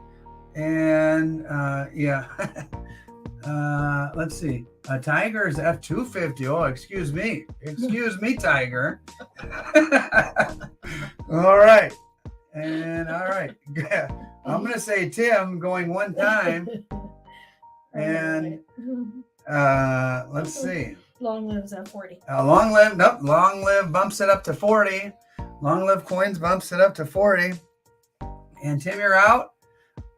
And yeah. Let's see. Tiger's F-250. Oh, excuse me. Excuse me, Tiger. All right. And all right. I'm going to say Tim going one time. And let's see. Long Live's at 40. Long Live, nope. Long Live bumps it up to 40. Long Live Coins bumps it up to 40. And Tim, you're out.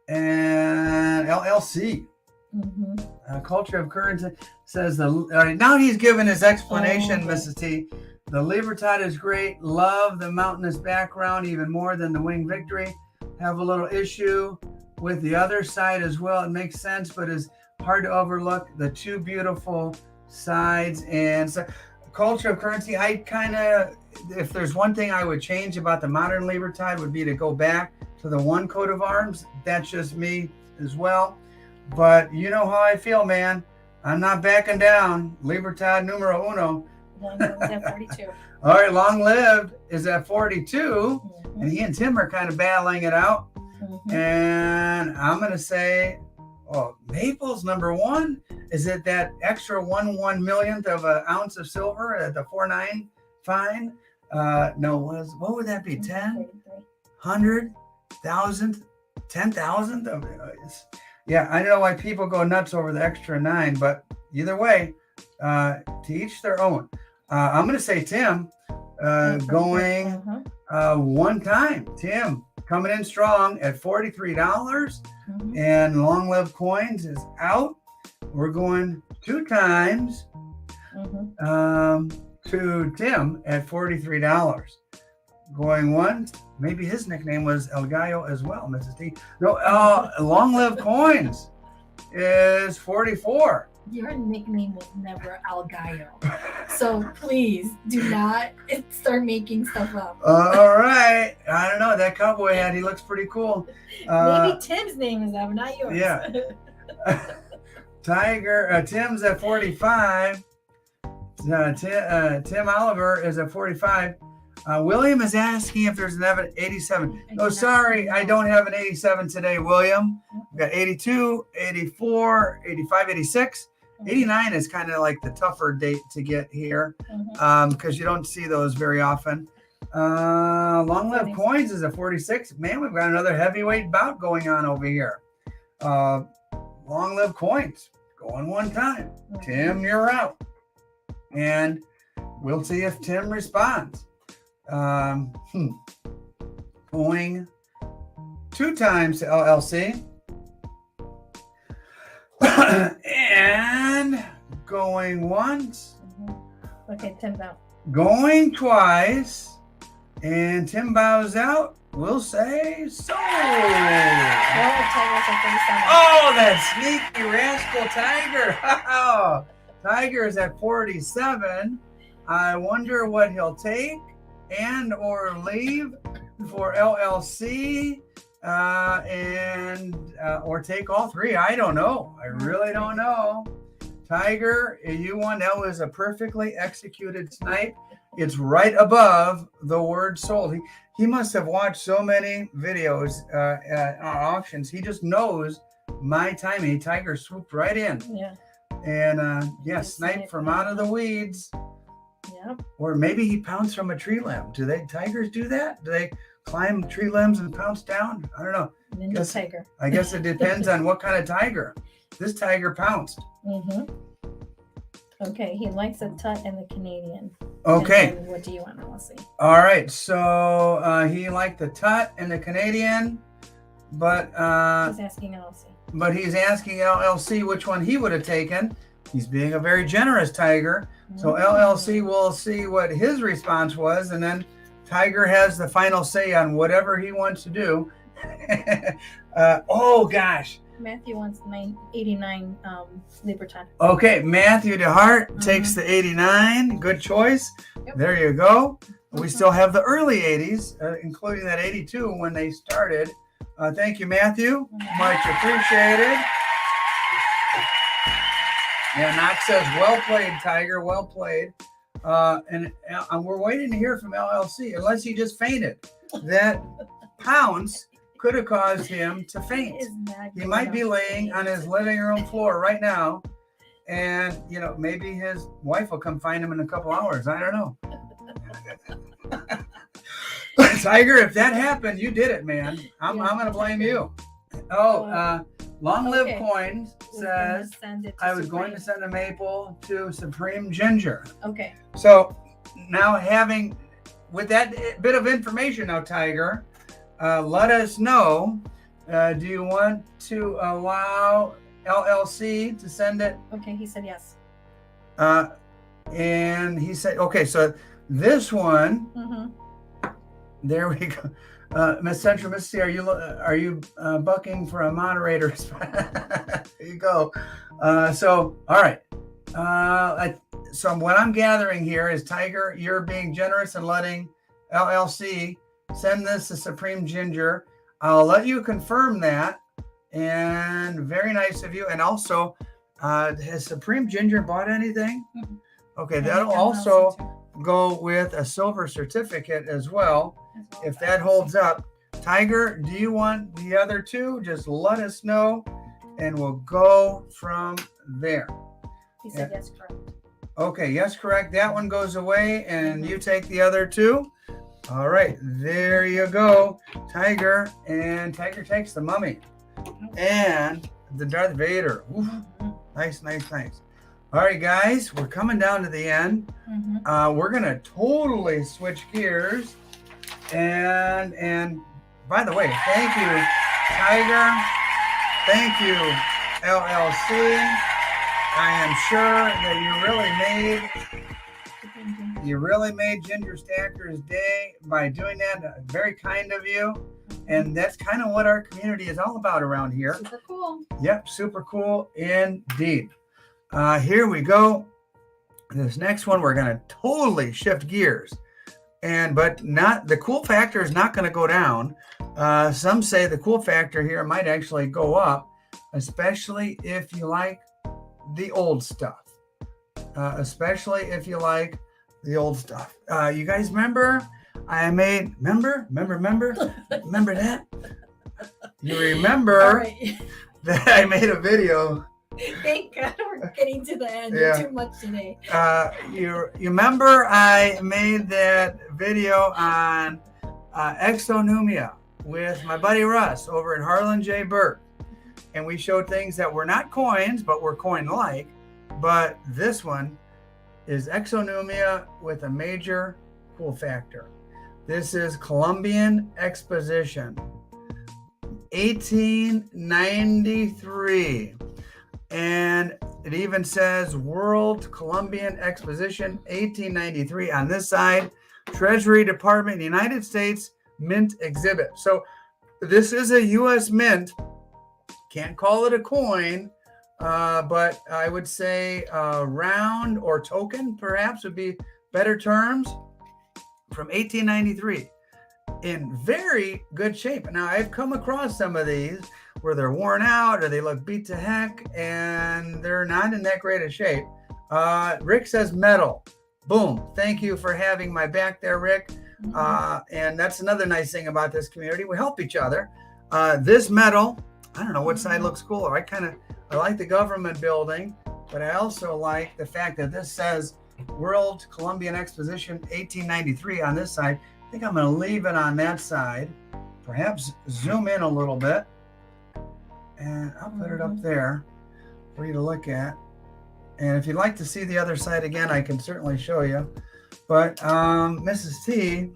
And LLC. Culture of Currency says now he's given his explanation, Mrs. T. The Libertad is great. Love the mountainous background even more than the Wing Victory. Have a little issue with the other side as well. It makes sense, but is hard to overlook the two beautiful sides. And so, Culture of Currency, I kind of, if there's one thing I would change about the modern Libertad, would be to go back to the one coat of arms. That's just me as well. But you know how I feel, man. I'm not backing down. Libertad numero uno. Long Live's at 42. All right, Long Lived is at 42. And he and Tim are kind of battling it out. And I'm going to say, Maple's number 1. Is it that extra 1/1,000,000th of an ounce of silver at the 4.9 fine? No, what would that be? 10, 100, 1,000, 10,000? Yeah, I know why people go nuts over the extra 9, but either way, to each their own. I'm going to say Tim going one time. Tim coming in strong at $43. And Long Live Coins is out. We're going 2 times to Tim at $43. Going once. Maybe his nickname was El Gallo as well, Mrs. T. No, Long Live Coins is 44. Your nickname was never Al Gallo. So please do not start making stuff up. All right. I don't know. That cowboy hat, he looks pretty cool. Maybe Tim's name is that, not yours. Yeah. Tim's at 45. Tim Oliver is at 45. William is asking if there's an 87. No, sorry, I don't have an 87 today, William. got 82, 84, 85, 86. 89 is kind of like the tougher date to get here because you don't see those very often. Long Live Coins is a 46. Man, we've got another heavyweight bout going on over here. Long Live Coins going one time. Tim, you're out. And we'll see if Tim responds. Going two times to LLC. And going once. Okay, Tim's out. Going twice. And Tim bows out. We'll say so. Oh, that sneaky rascal Tiger. Tiger is at 47. I wonder what he'll take and or leave for LLC. Or take all three. I don't know. I really don't know. Tiger, you won. That was a perfectly executed snipe. It's right above the word sold. He must have watched so many videos at auctions. He just knows my timing. Tiger swooped right in. Yeah. And sniped from out of the weeds. Yep. Or maybe he pounced from a tree limb. Do tigers do that? Do they climb tree limbs and pounce down? I don't know. Ninja tiger. I guess it depends on what kind of tiger. This tiger pounced. Okay, he likes the Tut and the Canadian. Okay. And what do you want to see? All right, so he liked the Tut and the Canadian, but he's asking LLC. But he's asking LLC which one he would have taken. He's being a very generous tiger. So LLC will see what his response was, and then Tiger has the final say on whatever he wants to do. Oh gosh. Matthew wants 89 Libertad. Okay, Matthew DeHart takes the 89. Good choice. Yep. There you go. We still have the early 80s, including that 82 when they started. Thank you, Matthew. Much appreciated. Yeah, Knox says, well played, Tiger. Well played. And we're waiting to hear from LLC, unless he just fainted. That pounce could have caused him to faint. He might be laying on his living room floor right now, and maybe his wife will come find him in a couple hours. I don't know. Tiger, if that happened, you did it, man. I'm gonna blame you. Long Live Coins says I was going to send a maple to Supreme Ginger. Okay. So now with that bit of information now, Tiger, let us know. Do you want to allow LLC to send it? Okay, he said yes. And he said, okay, so this one, there we go. Miss Central Mississippi, are you bucking for a moderator? There you go. So all right. So what I'm gathering here is, Tiger, you're being generous and letting LLC send this to Supreme Ginger. I'll let you confirm that, and very nice of you. And also, has Supreme Ginger bought anything? Okay, that'll also go with a silver certificate as well, if that holds up. Tiger, do you want the other two? Just let us know, and we'll go from there. He said yes, correct. Okay, yes, correct. That one goes away, and you take the other two. All right, there you go, Tiger. And Tiger takes the mummy and the Darth Vader. Oof. Nice. All right, guys, we're coming down to the end. We're going to totally switch gears. And by the way, thank you, Tiger. Thank you, LLC. I am sure that you really made Ginger Stacker's day by doing that. Very kind of you. And that's kind of what our community is all about around here. Super cool. Yep, super cool indeed. Here we go. This next one, we're going to totally shift gears. But not the cool factor is not going to go down. Some say the cool factor here might actually go up, especially if you like the old stuff. You guys remember? Remember that? You remember? All right. that I made a video. Thank God we're getting to the end. Yeah. Too much today. You remember I made that video on exonumia with my buddy Russ over at Harlan J. Burke. And we showed things that were not coins, but were coin-like. But this one is exonumia with a major cool factor. This is Columbian Exposition, 1893. And it even says World Columbian Exposition 1893 on this side, Treasury Department, United States Mint Exhibit. So this is a U.S. mint. Can't call it a coin, but I would say round or token perhaps would be better terms, from 1893 in very good shape. Now I've come across some of these where they're worn out or they look beat to heck and they're not in that great a shape. Rick says metal. Boom. Thank you for having my back there, Rick. And that's another nice thing about this community. We help each other. This metal, I don't know what side looks cooler. I like the government building, but I also like the fact that this says World Columbian Exposition 1893 on this side. I think I'm going to leave it on that side. Perhaps zoom in a little bit. And I'll put it up there for you to look at. And if you'd like to see the other side again, I can certainly show you. But Mrs. T,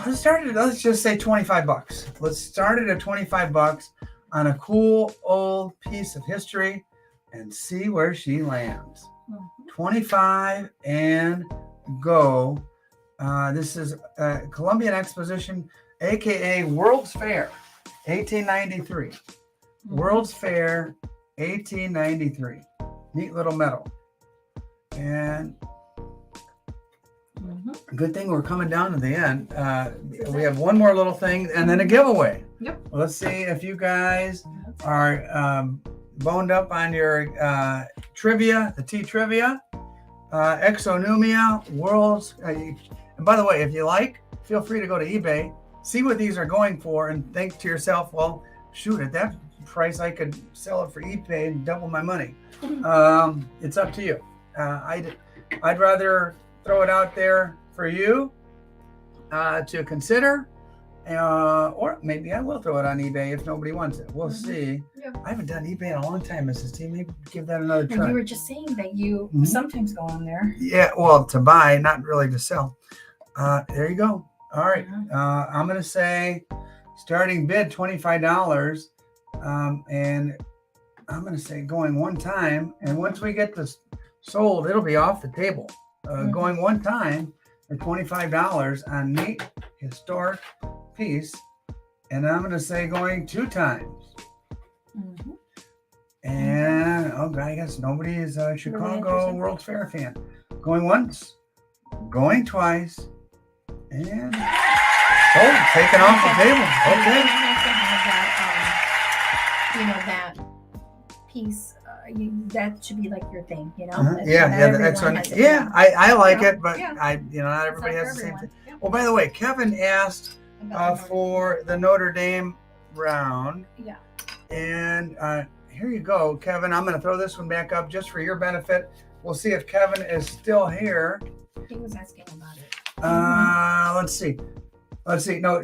let's just say 25 bucks. Let's start it at 25 bucks on a cool old piece of history and see where she lands. 25 and go. This is Columbian Exposition, aka World's Fair, 1893. World's Fair, 1893. Neat little medal. And good thing we're coming down to the end. We have one more little thing and then a giveaway. Yep. Well, let's see if you guys are boned up on your trivia, the T trivia, exonumia, worlds. And by the way, if you like, feel free to go to eBay, see what these are going for, and think to yourself, well, shoot, at that price, I could sell it for eBay and double my money. It's up to you. I'd rather throw it out there for you to consider, or maybe I will throw it on eBay if nobody wants it. We'll see. Yep. I haven't done eBay in a long time, Mrs. T. Maybe give that another try. And you were just saying that you sometimes go on there. Yeah, well, to buy, not really to sell. There you go. All right. I'm going to say starting bid $25. And I'm going to say going one time. And once we get this sold, it'll be off the table. Going one time at $25 on neat historic piece. And I'm going to say going two times. And I guess nobody is a Chicago World's Fair fan. Going once, going twice, and taken off the table. Okay. That piece, that should be like your thing, the next one. Yeah, I like it, but not everybody has the same thing. Yep. Well, by the way, Kevin asked for the Notre Dame round. Yeah. And here you go, Kevin. I'm going to throw this one back up just for your benefit. We'll see if Kevin is still here. He was asking about it. Let's see. No,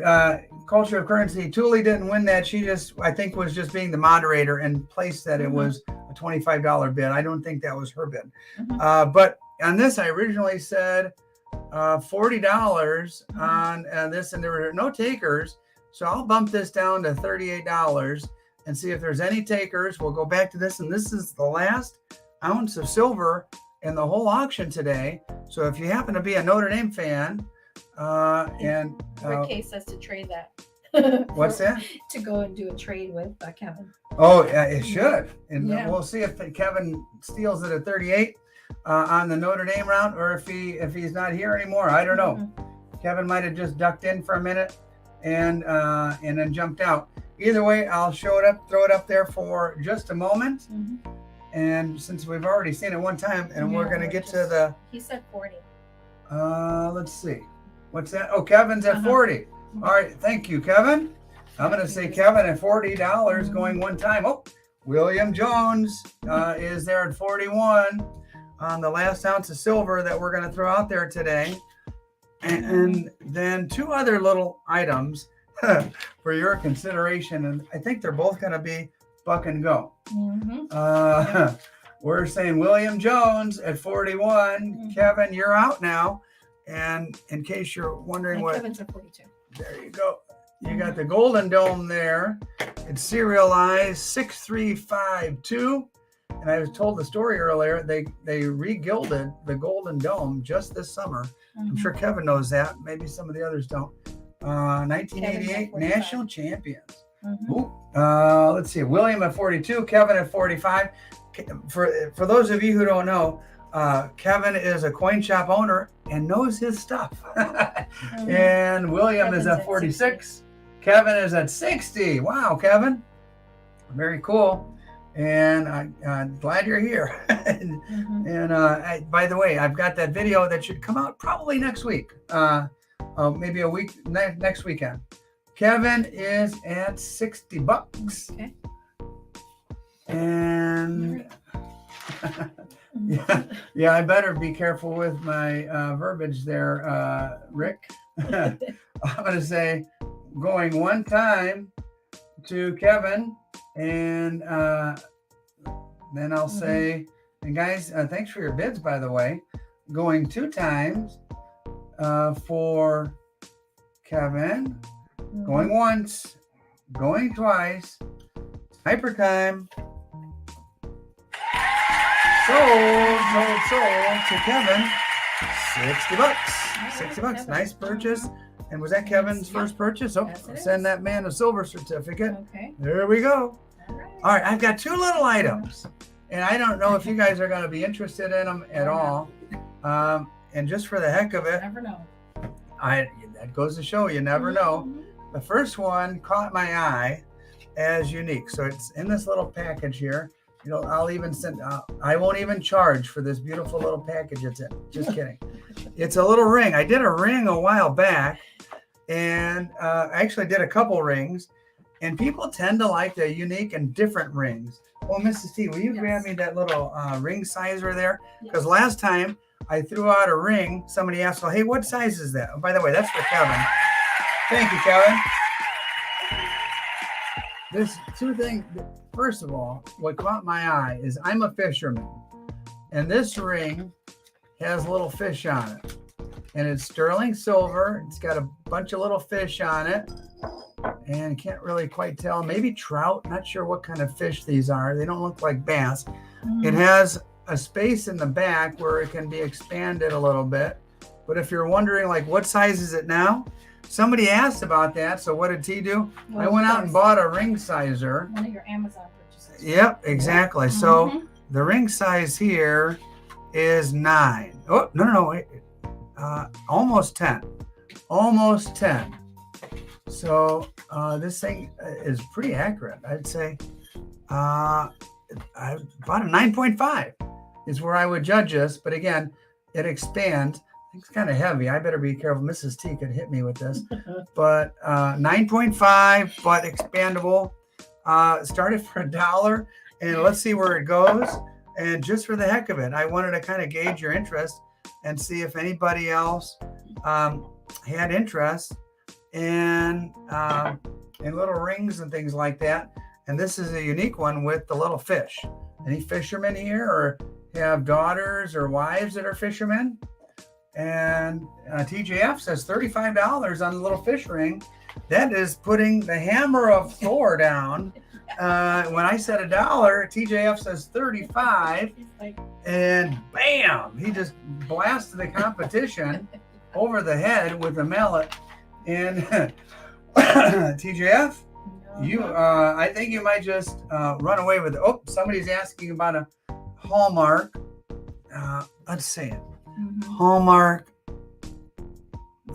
Culture of Currency. Thule didn't win that. She I think, was just being the moderator and placed that it was a $25 bid. I don't think that was her bid. But on this, I originally said $40 on this, and there were no takers. So I'll bump this down to $38 and see if there's any takers. We'll go back to this, and this is the last ounce of silver in the whole auction today. So if you happen to be a Notre Dame fan, Rick Case says to trade that. What's that? To go and do a trade with Kevin. Oh, yeah, it should. And we'll see if Kevin steals it at 38 on the Notre Dame round, or if he's not here anymore. I don't know. Kevin might have just ducked in for a minute and then jumped out. Either way, I'll throw it up there for just a moment. And since we've already seen it one time, and we're going to get to the... He said 40. Let's see. What's that? Oh, Kevin's at 40. All right. Thank you, Kevin. I'm going to say Kevin at $40 going one time. Oh, William Jones is there at 41 on the last ounce of silver that we're going to throw out there today. And then two other little items for your consideration. And I think they're both going to be buck and go. We're saying William Jones at 41. Kevin, you're out now. And in case you're wondering what... Kevin's at 42. There you go. You got the Golden Dome there. It's serialized 6352. And I was told the story earlier. They re-gilded the Golden Dome just this summer. I'm sure Kevin knows that. Maybe some of the others don't. 1988 national champions. Let's see. William at 42. Kevin at 45. For those of you who don't know, Kevin is a coin shop owner and knows his stuff. And William is at 46. Kevin is at 60. Wow, Kevin. Very cool. And I'm glad you're here. By the way, I've got that video that should come out probably next week. Maybe a week next weekend. Kevin is at $60. Okay. And yeah, I better be careful with my verbiage there, Rick. I'm going to say going one time to Kevin, and then I'll say, and guys, thanks for your bids, by the way. Going two times for Kevin, going once, going twice, hyper time. Sold to Kevin, $60. $60. Nice purchase. And was that Kevin's first purchase? Oh, send that man a silver certificate. Okay. There we go. All right. I've got two little items, and I don't know if you guys are going to be interested in them at all. And just for the heck of it, never know. That goes to show you never know. The first one caught my eye as unique. So it's in this little package here. You know, I'll even send, I won't even charge for this beautiful little package it's in. Just kidding. It's a little ring. I did a ring a while back, and I actually did a couple rings, and people tend to like the unique and different rings. Oh, Mrs. T, will you grab me that little ring sizer there? Because last time I threw out a ring, somebody asked, well, hey, what size is that? Oh, by the way, that's for Kevin. Thank you, Kevin. There's two things. First of all, what caught my eye is I'm a fisherman, and this ring has a little fish on it, and it's sterling silver. It's got a bunch of little fish on it, and can't really quite tell. Maybe trout. Not sure what kind of fish these are. They don't look like bass. It has a space in the back where it can be expanded a little bit. But if you're wondering, like, what size is it now? Somebody asked about that, so what did T do? I went out and bought a ring sizer. One of your Amazon purchases. Yep, exactly. So the ring size here is 9. Oh, no, wait. Almost 10. Almost 10. So this thing is pretty accurate. I'd say I bought a 9.5 is where I would judge this. But again, it expands. It's kind of heavy. I better be careful. Mrs. T could hit me with this. But 9.5, but expandable. Started for $1, and let's see where it goes. And just for the heck of it, I wanted to kind of gauge your interest and see if anybody else had interest in little rings and things like that. And this is a unique one with the little fish. Any fishermen here, or have daughters or wives that are fishermen? And TJF says $35 on the little fish ring. That is putting the hammer of Thor down. When I said $1, TJF says 35, and bam, he just blasted the competition over the head with a mallet. And TJF, I think you might just run away with it. Oh, somebody's asking about a Hallmark. Let's say it. Hallmark.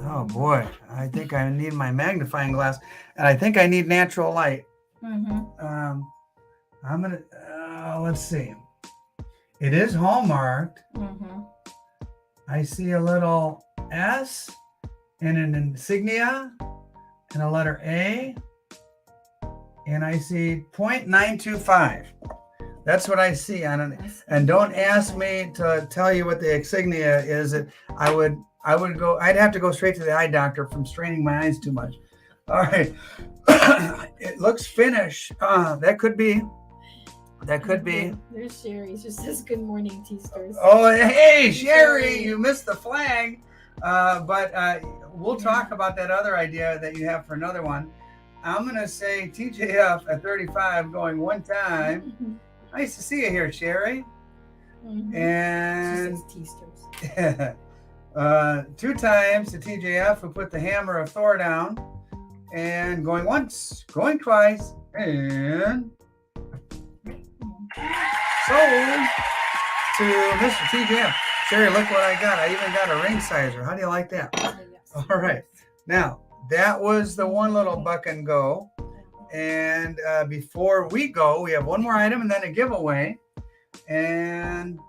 Oh boy, I think I need my magnifying glass, and I think I need natural light. I'm gonna let's see. It is hallmarked. I see a little S and an insignia and a letter A and I see 0.925. That's what I see on it. And don't ask me to tell you what the insignia is. I'd have to go straight to the eye doctor from straining my eyes too much. All right. It looks finished. That could be. There's Sherry. She says, "Good morning, T-Stars." Oh, hey, Sherry, you missed the flag. But we'll talk about that other idea that you have for another one. I'm going to say TJF at 35 going one time. Nice to see you here, Sherry. And she says T-Stars. 2 times to TJF who put the hammer of Thor down. And going once, going twice, and sold to Mr. TJF. Sherry, look what I got. I even got a ring sizer. How do you like that? Yes. All right. Now, that was the one little buck and go. And before we go, we have one more item and then a giveaway. And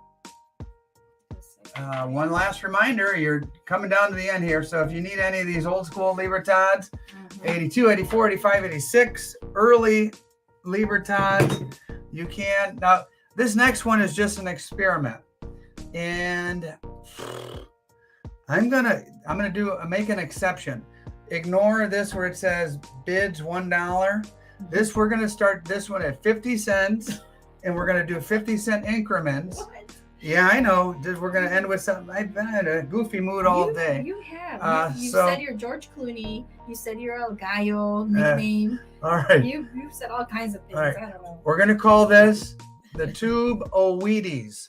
one last reminder, you're coming down to the end here. So if you need any of these old school Libertads, 82, 84, 85, 86, early Libertads, you can. Now, this next one is just an experiment. And I'm gonna make an exception. Ignore this where it says bids $1. This, we're gonna start this one at 50 cents, and we're gonna do 50-cent increments. What? Yeah, I know. We're gonna end with something. I've been in a goofy mood all day. You have. You said you're George Clooney. You said you're El Gallo nickname. All right. You've said all kinds of things. Right. I don't know. We're gonna call this the Tube o' Wheaties.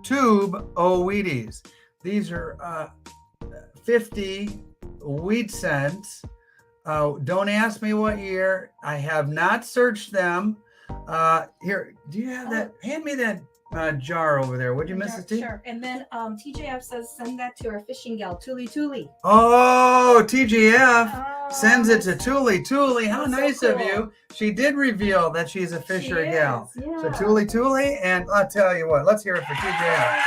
Tube o' Wheaties. These are 50 wheat cents. Don't ask me what year. I have not searched them. Here, do you have that? Hand me that jar over there, would you, Mrs. T? Sure. And then TJF says send that to our fishing gal, Tuli Tuli. Oh, TGF sends it to Tuli. Tuli, how nice of you. She did reveal that she's a fisher gal. Yeah. So Tuli Tuli, and I'll tell you what, let's hear it for TJF.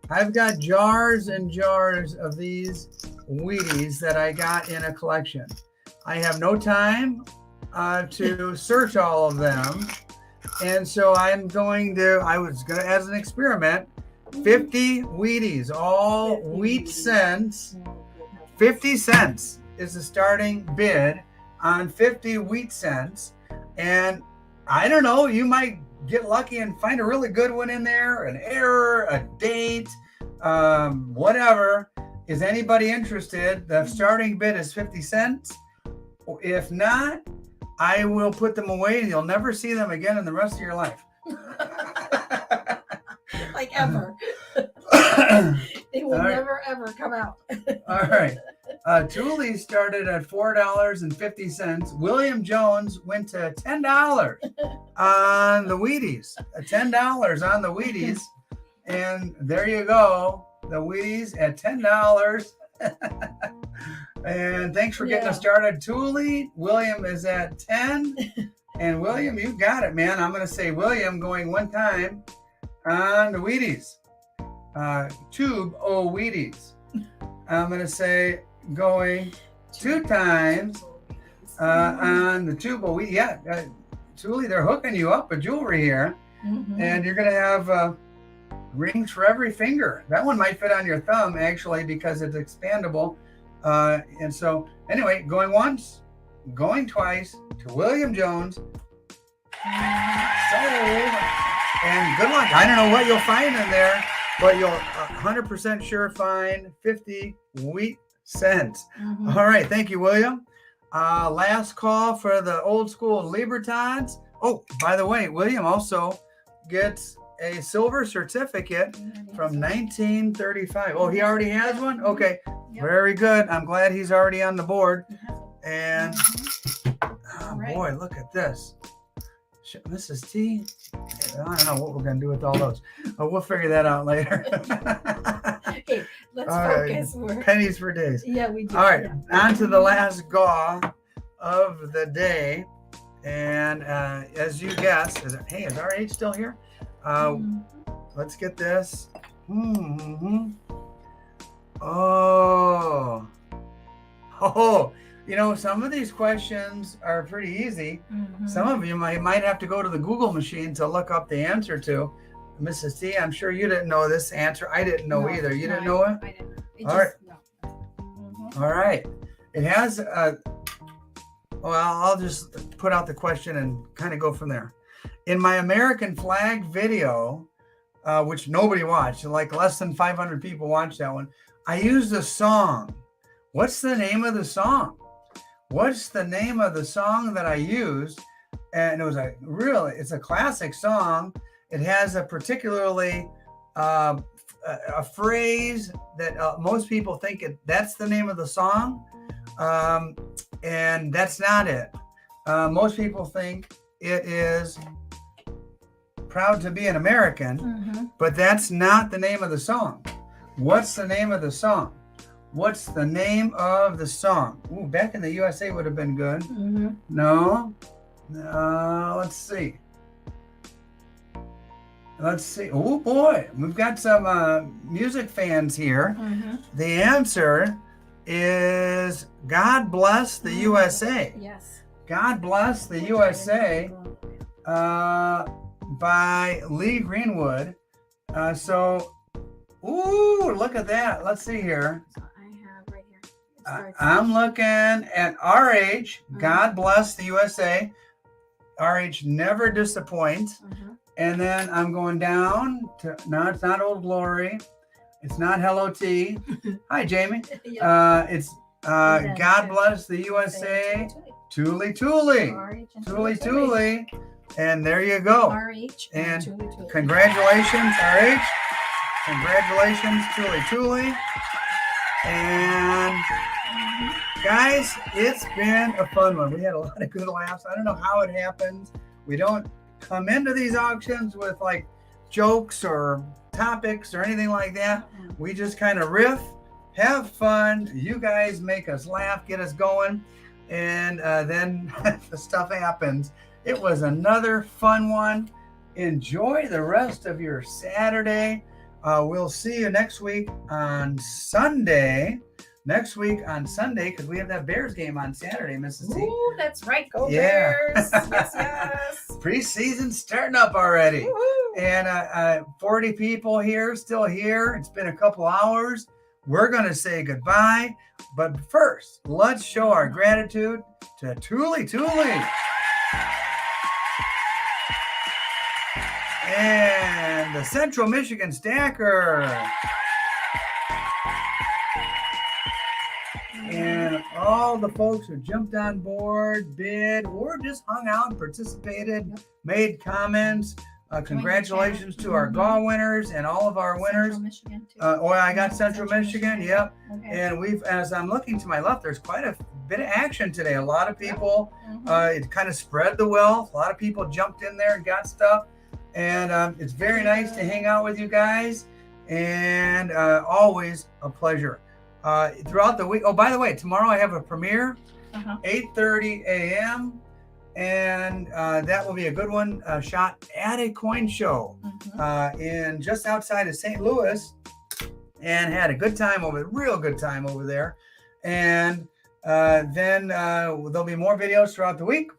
I've got jars and jars of these Wheaties that I got in a collection. I have no time to search all of them. And so I was going to, as an experiment, 50 Wheaties, all wheat cents. 50 cents is the starting bid on 50 wheat cents. And I don't know, you might get lucky and find a really good one in there, an error, a date, whatever. Is anybody interested? The starting bid is 50 cents. If not, I will put them away and you'll never see them again in the rest of your life. Like ever. They will never, ever come out. All right. Thule started at $4.50. William Jones went to $10 on the Wheaties. $10 on the Wheaties. And there you go. The Wheaties at $10. And thanks for getting us started. Thule, William is at 10. And William, you got it, man. I'm going to say William going one time on the Wheaties. Tube o' Wheaties. I'm going to say going 2 times on the tube o' Wheaties. Yeah, Thule, they're hooking you up with jewelry here. Mm-hmm. And you're going to have rings for every finger. That one might fit on your thumb, actually, because it's expandable. And so, anyway, going once, going twice to William Jones. Sold. And good luck. I don't know what you'll find in there, but you'll 100% sure find 50 wheat cents. Mm-hmm. All right. Thank you, William. Last call for the old school Libertads. Oh, by the way, William also gets a silver certificate from 1935. Oh, he already has one? Okay. Yep. Very good. I'm glad he's already on the board. And boy, look at this. Mrs. T, I don't know what we're going to do with all those. We'll figure that out later. Okay, let's focus. Right. Pennies for days. Yeah, we do. All right, on to the last gaw of the day. And as you guessed, is RH still here? Let's get this. Mm-hmm. Oh, Oh, some of these questions are pretty easy. Some of you might have to go to the Google machine to look up the answer to. Mrs. T, I'm sure you didn't know this answer. I didn't know either. You didn't know it? I didn't. All right. All right. It has well, I'll just put out the question and kind of go from there. In my American flag video, which nobody watched, like less than 500 people watched that one, I used a song. What's the name of the song? What's the name of the song that I used? And it was it's a classic song. It has a particularly a phrase that most people think that's the name of the song. And that's not it. Most people think it is Proud to Be an American, but that's not the name of the song. What's the name of the song? What's the name of the song? Ooh, Back in the USA would have been good. No. Let's see. Oh boy, we've got some music fans here. The answer is God Bless the USA. Yes. God Bless the USA by Lee Greenwood. Ooh, look at that. Let's see here. So I have right here. I'm looking at RH. God Bless the USA. RH never disappoint. And then I'm going down to, no, it's not Old Glory. It's not Hello T. Hi, Jamie. It's God Bless the USA. Tuli Tuli. Tuli Tuli. And there you go. RH and Tuli Tuli. Congratulations, RH. Congratulations, Tuli Tuli. And guys, it's been a fun one. We had a lot of good laughs. I don't know how it happens. We don't come into these auctions with like jokes or topics or anything like that. We just kind of riff, have fun. You guys make us laugh, get us going, and then the stuff happens. It was another fun one. Enjoy the rest of your Saturday. We'll see you next week on Sunday. Because we have that Bears game on Saturday, Mrs. T. Ooh, that's right. Go Bears. Yes. Preseason starting up already. Woo-hoo. And 40 people still here. It's been a couple hours. We're going to say goodbye. But first, let's show our gratitude to Tuli Tuli. And the Central Michigan Stacker. And all the folks who jumped on board, bid, or just hung out and participated, made comments. Congratulations to our GAW winners and all of our winners. Central Michigan too. I got Central Michigan. Yep. Okay. And as I'm looking to my left, there's quite a bit of action today. A lot of people, it kind of spread the wealth. A lot of people jumped in there and got stuff. And it's very nice to hang out with you guys. And always a pleasure. Throughout the week. Oh, by the way, tomorrow I have a premiere, 8:30 a.m. And that will be a good one. Shot at a coin show in just outside of St. Louis, and had a good time real good time over there. And then there'll be more videos throughout the week.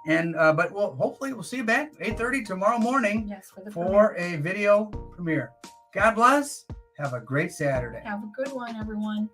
And but hopefully we'll see you back 8:30 tomorrow morning. Yes, for a video premiere. God bless. Have a great Saturday. Have a good one, everyone.